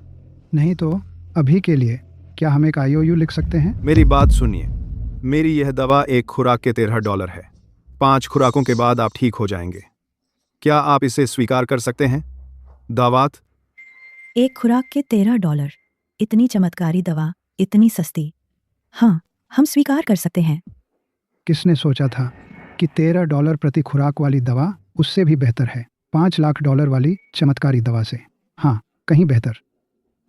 नहीं तो अभी के लिए क्या हम एक IOU लिख सकते हैं? मेरी बात सुनिए, मेरी यह दवा एक खुराक के $13 है। 5 खुराकों के बाद आप ठीक हो जाएंगे। क्या आप इसे स्वीकार कर सकते हैं? दावत? एक खुराक के $13, इतनी चमत्कारी दवा, इतनी सस्ती। हाँ, हम स्वीकार कर सकते हैं। किसने सोचा था कि $13 प्रति खुराक वाली दवा उससे भी बेहतर है $5 लाख वाली चमत्कारी दवा से। हाँ, कहीं बेहतर।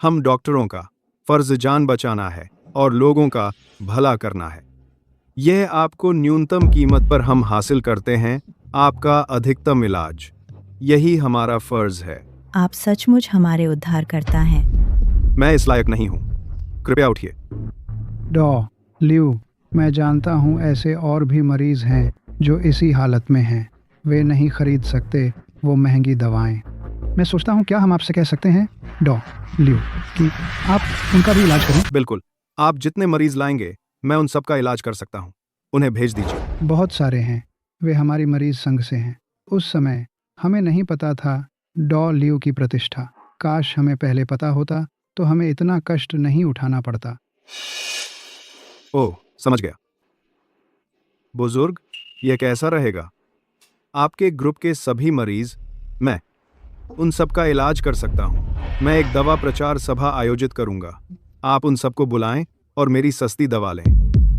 हम डॉक्टरों का फर्ज जान बचाना है और लोगों का भला करना है। यह आपको न्यूनतम कीमत पर हम हासिल करते हैं आपका अधिकतम इलाज। यही हमारा फर्ज है। आप सचमुच हमारे उद्धारकर्ता हैं। मैं इस लायक नहीं हूँ, कृपया उठिए। डॉ लियू, मैं जानता हूँ ऐसे और भी मरीज हैं जो इसी हालत में हैं। वे नहीं खरीद सकते वो महंगी दवाएं। मैं सोचता हूँ क्या हम आपसे कह सकते हैं डॉ लियू कि आप उनका भी इलाज करें? बिल्कुल, आप जितने मरीज लाएंगे मैं उन सब का इलाज कर सकता हूँ। उन्हें भेज दीजिए। बहुत सारे हैं, वे हमारी मरीज संघ से हैं। उस समय हमें नहीं पता था डॉ लियू की प्रतिष्ठा। काश हमें पहले पता होता तो हमें इतना कष्ट नहीं उठाना पड़ता। ओह, समझ गया। बुजुर्ग, यह कैसा रहेगा? आपके ग्रुप के सभी मरीज, मैं उन सब का इलाज कर सकता हूँ। मैं एक दवा प्रचार सभा आयोजित करूंगा। आप उन सबको बुलाएं और मेरी सस्ती दवा लें।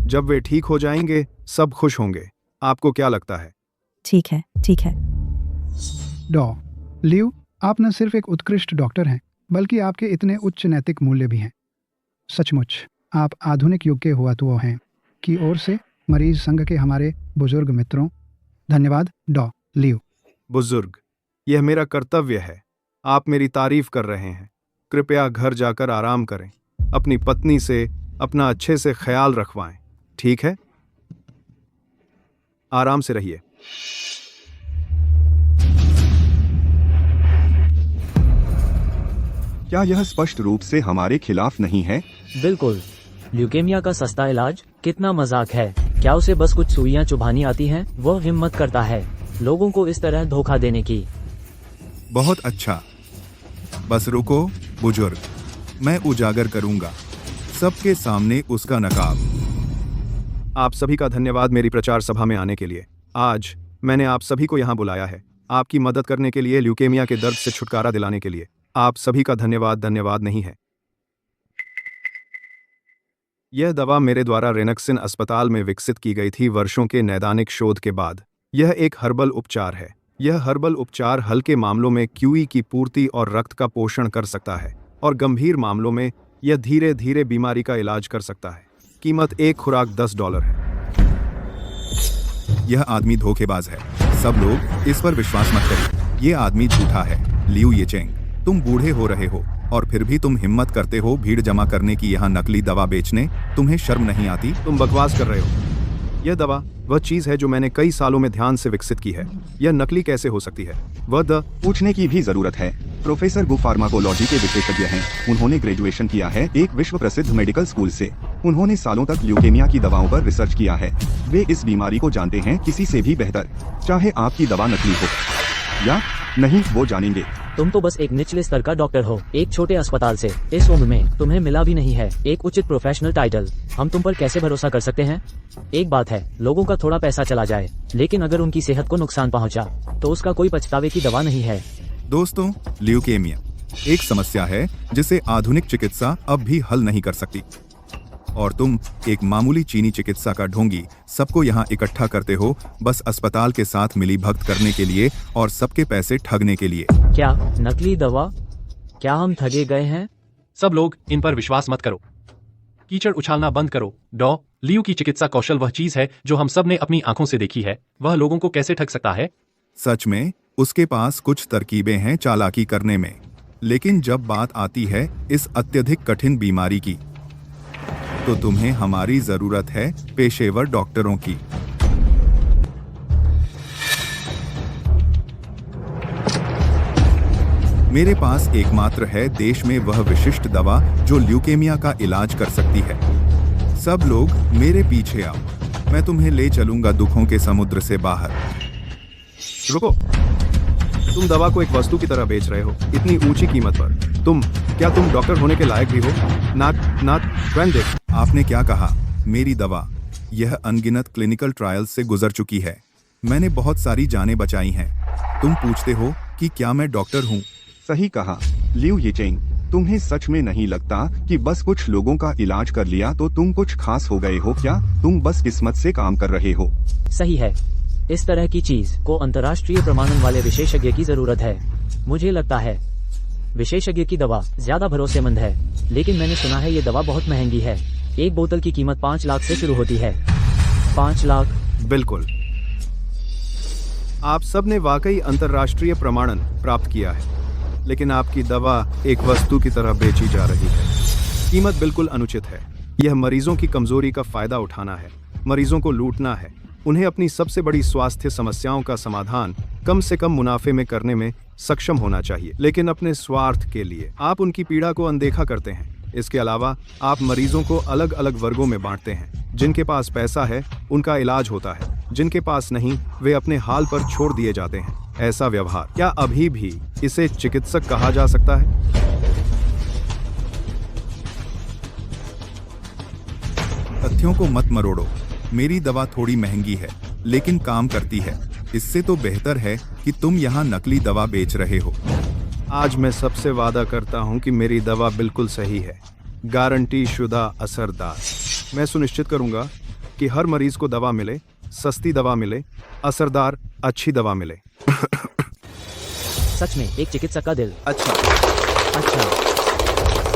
जब वे ठीक हो जाएंगे सब खुश होंगे। आपको क्या लगता है? ठीक है, ठीक है। डॉ लियू, आप न सिर्फ एक उत्कृष्ट डॉक्टर हैं बल्कि आपके इतने उच्च नैतिक मूल्य भी हैं। सचमुच आप आधुनिक युग के हुआतुओ हैं। की ओर से मरीज संघ के हमारे बुजुर्ग मित्रों, धन्यवाद डॉ लियू। बुजुर्ग, यह मेरा कर्तव्य है। आप मेरी तारीफ कर रहे हैं। कृपया घर जाकर आराम करें। अपनी पत्नी से अपना अच्छे से ख्याल रखवाएं, ठीक है? आराम से रहिए। क्या यह स्पष्ट रूप से हमारे खिलाफ नहीं है? बिल्कुल। ल्यूकेमिया का सस्ता इलाज कितना मजाक है। क्या उसे बस कुछ सुइयां चुभानी आती हैं? वह हिम्मत करता है लोगों को इस तरह धोखा देने की। बहुत अच्छा, बस रुको बुजुर्ग, मैं उजागर करूंगा सबके सामने उसका नकाब। आप सभी का धन्यवाद मेरी प्रचार सभा में आने के लिए। आज मैंने आप सभी को यहाँ बुलाया है आपकी मदद करने के लिए, ल्यूकेमिया के दर्द से छुटकारा दिलाने के लिए। आप सभी का धन्यवाद नहीं है। यह दवा मेरे द्वारा रेनक्सिन अस्पताल में विकसित की गई थी वर्षों के नैदानिक शोध के बाद। यह एक हर्बल उपचार है। यह हर्बल उपचार हल्के मामलों में QE की पूर्ति और रक्त का पोषण कर सकता है और गंभीर मामलों में यह धीरे धीरे बीमारी का इलाज कर सकता है। कीमत एक खुराक $10 है। यह आदमी धोखेबाज है। सब लोग इस पर विश्वास मत करिए। ये आदमी झूठा है। लियू येचेंग, तुम बूढ़े हो रहे हो और फिर भी तुम हिम्मत करते हो भीड़ जमा करने की, यहाँ नकली दवा बेचने। तुम्हें शर्म नहीं आती? तुम बकवास कर रहे हो। यह दवा वह चीज है जो मैंने कई सालों में ध्यान से विकसित की है। यह नकली कैसे हो सकती है? वह पूछने की भी जरूरत है। प्रोफेसर गु फार्माकोलॉजी के विशेषज्ञ हैं। उन्होंने ग्रेजुएशन किया है एक विश्व प्रसिद्ध मेडिकल स्कूल से। उन्होंने सालों तक ल्यूकेमिया की दवाओं पर रिसर्च किया है। वे इस बीमारी को जानते हैं किसी से भी बेहतर। चाहे आपकी दवा नकली हो या नहीं, वो जानेंगे। तुम तो बस एक निचले स्तर का डॉक्टर हो, एक छोटे अस्पताल से। इस उम्र में तुम्हें मिला भी नहीं है एक उचित प्रोफेशनल टाइटल। हम तुम पर कैसे भरोसा कर सकते हैं? एक बात है, लोगों का थोड़ा पैसा चला जाए, लेकिन अगर उनकी सेहत को नुकसान पहुंचा, तो उसका कोई पछतावे की दवा नहीं है। दोस्तों, ल्यूकेमिया एक समस्या है जिसे आधुनिक चिकित्सा अब भी हल नहीं कर सकती, और तुम एक मामूली चीनी चिकित्सा का ढोंगी सबको यहाँ इकट्ठा करते हो बस अस्पताल के साथ मिली भगत करने के लिए और सबके पैसे ठगने के लिए। क्या नकली दवा? क्या हम ठगे गए हैं? सब लोग इन पर विश्वास मत करो। कीचड़ उछालना बंद करो। डॉ लियू की चिकित्सा कौशल वह चीज है जो हम सब ने अपनी आंखों से देखी है। वह लोगों को कैसे ठग सकता है? सच में उसके पास कुछ तरकीबें हैं चालाकी करने में, लेकिन जब बात आती है इस अत्यधिक कठिन बीमारी की, तो तुम्हें हमारी जरूरत है पेशेवर डॉक्टरों की। मेरे पास एकमात्र है देश में वह विशिष्ट दवा जो ल्यूकेमिया का इलाज कर सकती है। सब लोग मेरे पीछे आओ, मैं तुम्हें ले चलूंगा दुखों के समुद्र से बाहर। रुको, तुम दवा को एक वस्तु की तरह बेच रहे हो, इतनी ऊंची कीमत पर। क्या तुम डॉक्टर होने के लायक भी हो? नाथ देख। आपने क्या कहा? मेरी दवा यह अनगिनत क्लिनिकल ट्रायल्स से गुजर चुकी है। मैंने बहुत सारी जानें बचाई हैं। तुम पूछते हो कि क्या मैं डॉक्टर हूँ? सही कहा लियू येचेंग, तुम्हें सच में नहीं लगता कि बस कुछ लोगों का इलाज कर लिया तो तुम कुछ खास हो गए हो क्या? तुम बस किस्मत से काम कर रहे हो। सही है, इस तरह की चीज को अंतर्राष्ट्रीय प्रमाणन वाले विशेषज्ञ की जरूरत है। मुझे लगता है विशेषज्ञ की दवा ज्यादा भरोसेमंद है, लेकिन मैंने सुना है ये दवा बहुत महंगी है। एक बोतल की कीमत 5 लाख से शुरू होती है। 5 लाख? बिल्कुल। आप सब ने वाकई अंतर्राष्ट्रीय प्रमाणन प्राप्त किया है, लेकिन आपकी दवा एक वस्तु की तरह बेची जा रही है। कीमत बिल्कुल अनुचित है। यह मरीजों की कमजोरी का फायदा उठाना है, मरीजों को लूटना है, उन्हें अपनी सबसे बड़ी स्वास्थ्य समस्याओं का समाधान कम से कम मुनाफे में करने में सक्षम होना चाहिए, लेकिन अपने स्वार्थ के लिए आप उनकी पीड़ा को अनदेखा करते हैं। इसके अलावा आप मरीजों को अलग अलग वर्गों में बांटते हैं। जिनके पास पैसा है उनका इलाज होता है, जिनके पास नहीं वे अपने हाल पर छोड़ दिए जाते हैं। ऐसा व्यवहार, क्या अभी भी इसे चिकित्सक कहा जा सकता है? तथ्यों को मत मरोड़ो। मेरी दवा थोड़ी महंगी है, लेकिन काम करती है। इससे तो बेहतर है कि तुम यहाँ नकली दवा बेच रहे हो। आज मैं सबसे वादा करता हूँ कि मेरी दवा बिल्कुल सही है, गारंटी शुदा, असरदार। मैं सुनिश्चित करूंगा कि हर मरीज को दवा मिले, सस्ती दवा मिले, असरदार अच्छी दवा मिले। सच में एक चिकित्सक का दिल। अच्छा।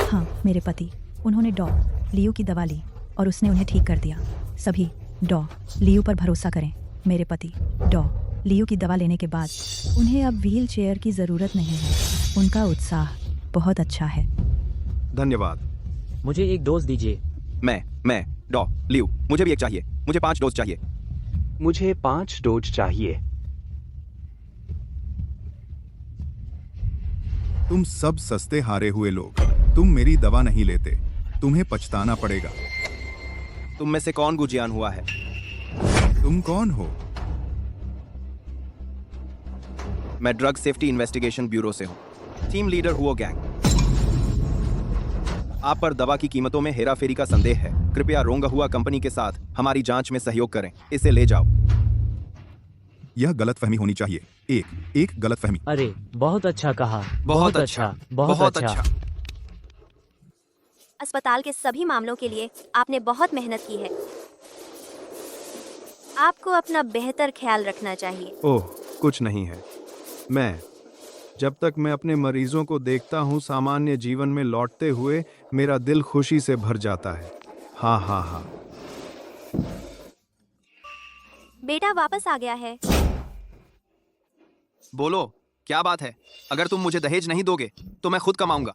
हाँ, मेरे पति, उन्होंने डॉ लियू की दवा ली और उसने उन्हें ठीक कर दिया। सभी डॉ लियू पर भरोसा करें। मेरे पति डॉ लियू की दवा लेने के बाद उन्हें अब व्हील चेयर की जरूरत नहीं है। उनका उत्साह बहुत अच्छा है। धन्यवाद। मुझे एक डोज दीजिए। मैं डॉ लियू, मुझे भी एक चाहिए। मुझे 5 डोज चाहिए। मुझे 5 डोज चाहिए। तुम सब सस्ते हारे हुए लोग, तुम मेरी दवा नहीं लेते, तुम्हें पछताना पड़ेगा। तुम में से कौन गुजियान हुआ है? तुम कौन हो? मैं ड्रग सेफ्टी इन्वेस्टिगेशन ब्यूरो से हूँ, टीम लीडर हुआ गैंग। आप पर दवा की कीमतों में हेराफेरी का संदेह है। कृपया रोंगा हुआ कंपनी के साथ हमारी जांच में सहयोग करें। इसे ले जाओ। यह गलतफहमी होनी चाहिए। एक गलतफहमी। अरे बहुत अच्छा कहा। बहुत अच्छा। अस्पताल के सभी मामलों के लिए आपने बहुत मेहनत की है। आपको अपना बेहतर ख्याल रखना चाहिए। ओह, कुछ नहीं है। जब तक मैं अपने मरीजों को देखता हूँ सामान्य जीवन में लौटते हुए, मेरा दिल खुशी से भर जाता है। हाँ। बेटा वापस आ गया है। बोलो, क्या बात है? अगर तुम मुझे दहेज नहीं दोगे तो मैं खुद कमाऊंगा।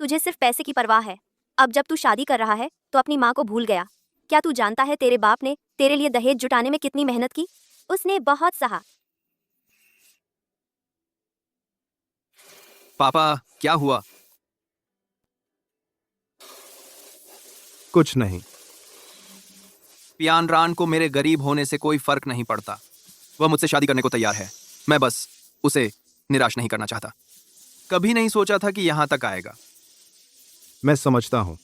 तुझे सिर्फ पैसे की परवाह है। अब जब तू शादी कर रहा है तो अपनी माँ को भूल गया। क्या तू जानता है तेरे बाप ने तेरे लिए दहेज जुटाने में कितनी मेहनत की? उसने बहुत सहा। पापा, क्या हुआ? कुछ नहीं। पियान रान को मेरे गरीब होने से कोई फर्क नहीं पड़ता। वह मुझसे शादी करने को तैयार है। मैं बस उसे निराश नहीं करना चाहता। कभी नहीं सोचा था कि यहां तक आएगा। मैं समझता हूं।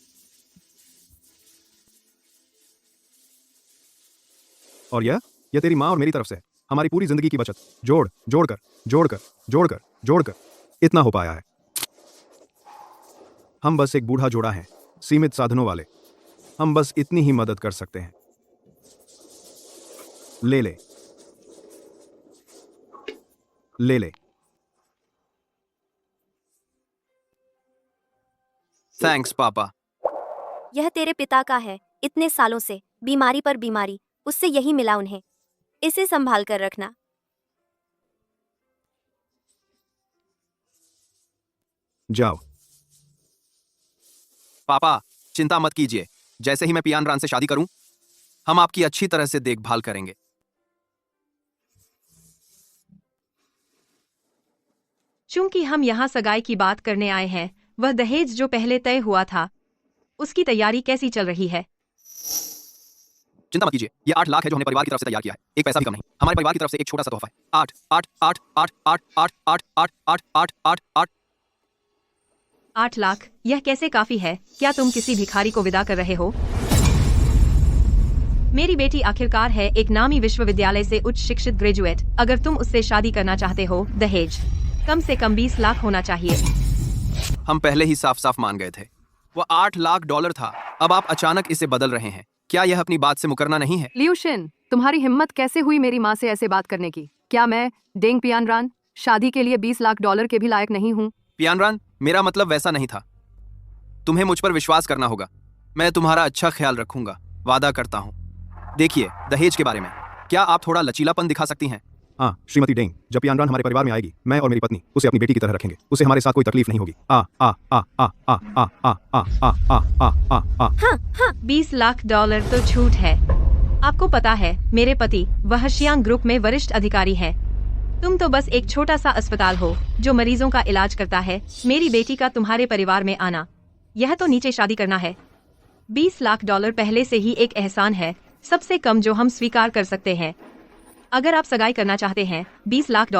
और यह तेरी माँ और मेरी तरफ से हमारी पूरी जिंदगी की बचत जोड़कर इतना हो पाया है। हम बस एक बूढ़ा जोड़ा है, सीमित साधनों वाले। हम बस इतनी ही मदद कर सकते हैं। ले ले। थैंक्स पापा। यह तेरे पिता का है, इतने सालों से बीमारी पर बीमारी, उससे यही मिला उन्हें। इसे संभाल कर रखना। जाओ। पापा चिंता मत कीजिए, जैसे ही मैं पियान रान से शादी करूं, हम आपकी अच्छी तरह से देखभाल करेंगे। चूंकि हम यहाँ सगाई की बात करने आए हैं, वह दहेज जो पहले तय हुआ था, उसकी तैयारी कैसी चल रही है? चिंता मत कीजिए, ये 8 लाख है जो हमने परिवार की तरफ से तैयार किया है। एक पैसा भी कम नहीं। हमारे परिवार की तरफ से एक छोटा सा तोहफा है। 8 लाख, यह कैसे काफी है? क्या तुम किसी भिखारी को विदा कर रहे हो? मेरी बेटी आखिरकार है एक नामी विश्वविद्यालय से उच्च शिक्षित ग्रेजुएट। अगर तुम उससे शादी करना चाहते हो, दहेज कम से कम 20 लाख होना चाहिए। हम पहले ही साफ साफ मान गए थे। वो $8 लाख था। अब आप अचानक इसे बदल रहे हैं। क्या यह अपनी बात से मुकरना नहीं है? लियूशिन, तुम्हारी हिम्मत कैसे हुई मेरी माँ से ऐसे बात करने की? क्या मैं डेंग पियानरान शादी के लिए $20 लाख के भी लायक नहीं हूँ? पियानरान, मेरा मतलब वैसा नहीं था। तुम्हें मुझ पर विश्वास करना होगा। मैं तुम्हारा अच्छा ख्याल रखूंगा, वादा करता हूँ। देखिए, दहेज के बारे में क्या आप थोड़ा लचीलापन दिखा सकती हैं? हाँ श्रीमती डेंग, जब पियानरान हमारे परिवार में आएगी, मैं और मेरी पत्नी उसे अपनी बेटी की तरह रखेंगे। उसे हमारे साथ कोई तकलीफ नहीं होगी। हाँ, 20 लाख तो झूठ है। आपको पता है, मेरे पति वह शियांग ग्रुप में वरिष्ठ अधिकारी हैं। तुम तो बस एक छोटा सा अस्पताल हो जो मरीजों का इलाज करता है। मेरी बेटी का तुम्हारे परिवार में आना, यह तो नीचे शादी करना है। $20 लाख पहले से ही एक एहसान है, सबसे कम जो हम स्वीकार कर सकते हैं। अगर आप सगाई करना चाहते हैं, $20 लाख,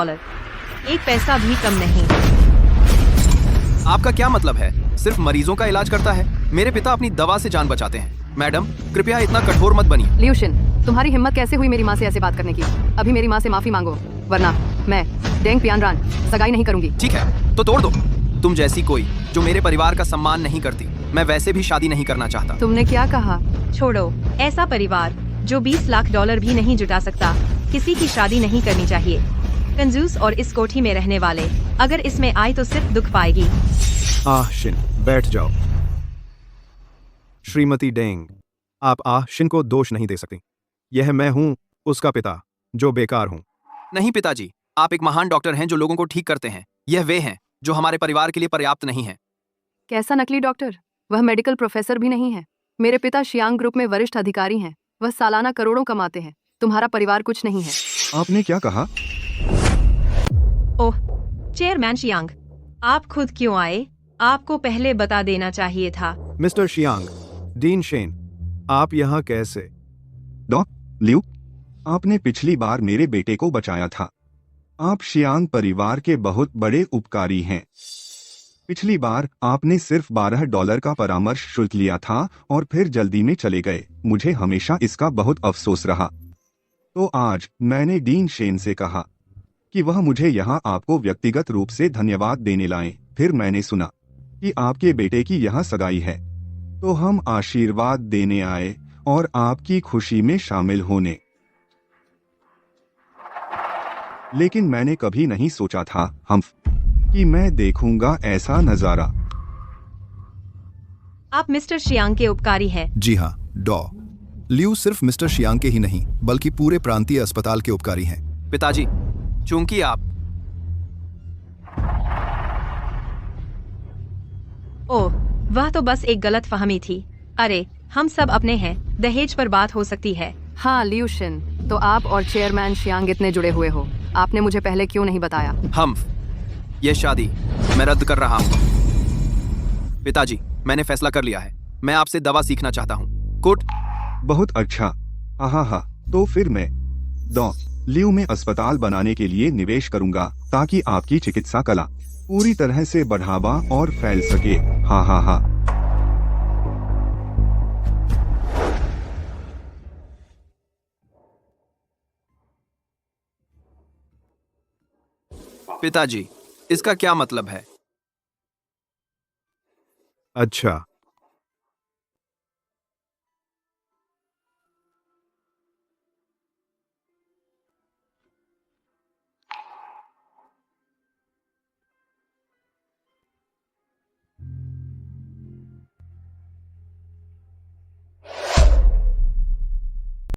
एक पैसा भी कम नहीं। आपका क्या मतलब है? सिर्फ मरीजों का इलाज करता है? मेरे पिता अपनी दवा से जान बचाते हैं। मैडम, कृपया इतना कठोर मत बनिए। लियूशिन, तुम्हारी हिम्मत कैसे हुई मेरी माँ से ऐसे बात करने की? अभी मेरी माँ से माफी मांगो, वरना मैं डेंग पियानरान सगाई नहीं करूंगी। ठीक है, तो तोड़ दो। तुम जैसी कोई जो मेरे परिवार का सम्मान नहीं करती, मैं वैसे भी शादी नहीं करना चाहता। तुमने क्या कहा? छोड़ो, ऐसा परिवार जो $20 लाख भी नहीं जुटा सकता, किसी की शादी नहीं करनी चाहिए। कंजूस और इस कोठी में रहने वाले, अगर इसमें आए तो सिर्फ दुख पाएगी। शिन, बैठ जाओ। श्रीमती डेंग, आप शिन को दोष नहीं दे सकती। यह मैं हूँ, उसका पिता, जो बेकार हूँ। नहीं पिताजी, आप एक महान डॉक्टर हैं जो लोगों को ठीक करते हैं। यह वे हैं जो हमारे परिवार के लिए पर्याप्त नहीं है। कैसा नकली डॉक्टर? वह मेडिकल प्रोफेसर भी नहीं है। मेरे पिता शियांग ग्रुप में वरिष्ठ अधिकारी हैं। वह सालाना करोड़ों कमाते हैं। तुम्हारा परिवार कुछ नहीं है। आपने क्या कहा? ओह, चेयरमैन शियांग, आप खुद क्यों आए? आपको पहले बता देना चाहिए था। मिस्टर शियांग, डीन शेन, आप यहाँ कैसे? लियू, आपने पिछली बार मेरे बेटे को बचाया था। आप शियांग परिवार के बहुत बड़े उपकारी हैं। पिछली बार आपने सिर्फ $12 का परामर्श शुल्क लिया था और फिर जल्दी में चले गए। मुझे हमेशा इसका बहुत अफसोस रहा। तो आज मैंने डीन शेन से कहा कि वह मुझे यहाँ आपको व्यक्तिगत रूप से धन्यवाद देने लाएं। फिर मैंने सुना कि आपके बेटे की यहाँ सगाई है, तो हम आशीर्वाद देने आए और आपकी खुशी में शामिल होने। लेकिन मैंने कभी नहीं सोचा था कि मैं देखूंगा ऐसा नजारा। आप मिस्टर शियांग के उपकारी हैं। जी हाँ, लियू सिर्फ मिस्टर शियांग के ही नहीं, बल्कि पूरे प्रांतीय अस्पताल के उपकारी हैं। पिताजी, चूंकि आप ओह, वह तो बस एक गलत फहमी थी। अरे, हम सब अपने हैं, दहेज पर बात हो सकती है। हाँ लियूशिन, तो आप और चेयरमैन शियांग इतने जुड़े हुए हो, आपने मुझे पहले क्यों नहीं बताया? ये शादी मैं रद्द कर रहा हूँ। पिताजी, मैंने फैसला कर लिया है। मैं आपसे दवा सीखना चाहता हूँ। बहुत अच्छा। तो फिर मैं लियू में अस्पताल बनाने के लिए निवेश करूंगा ताकि आपकी चिकित्सा कला पूरी तरह से बढ़ावा और फैल सके। हा हा हा। पिताजी, इसका क्या मतलब है? अच्छा,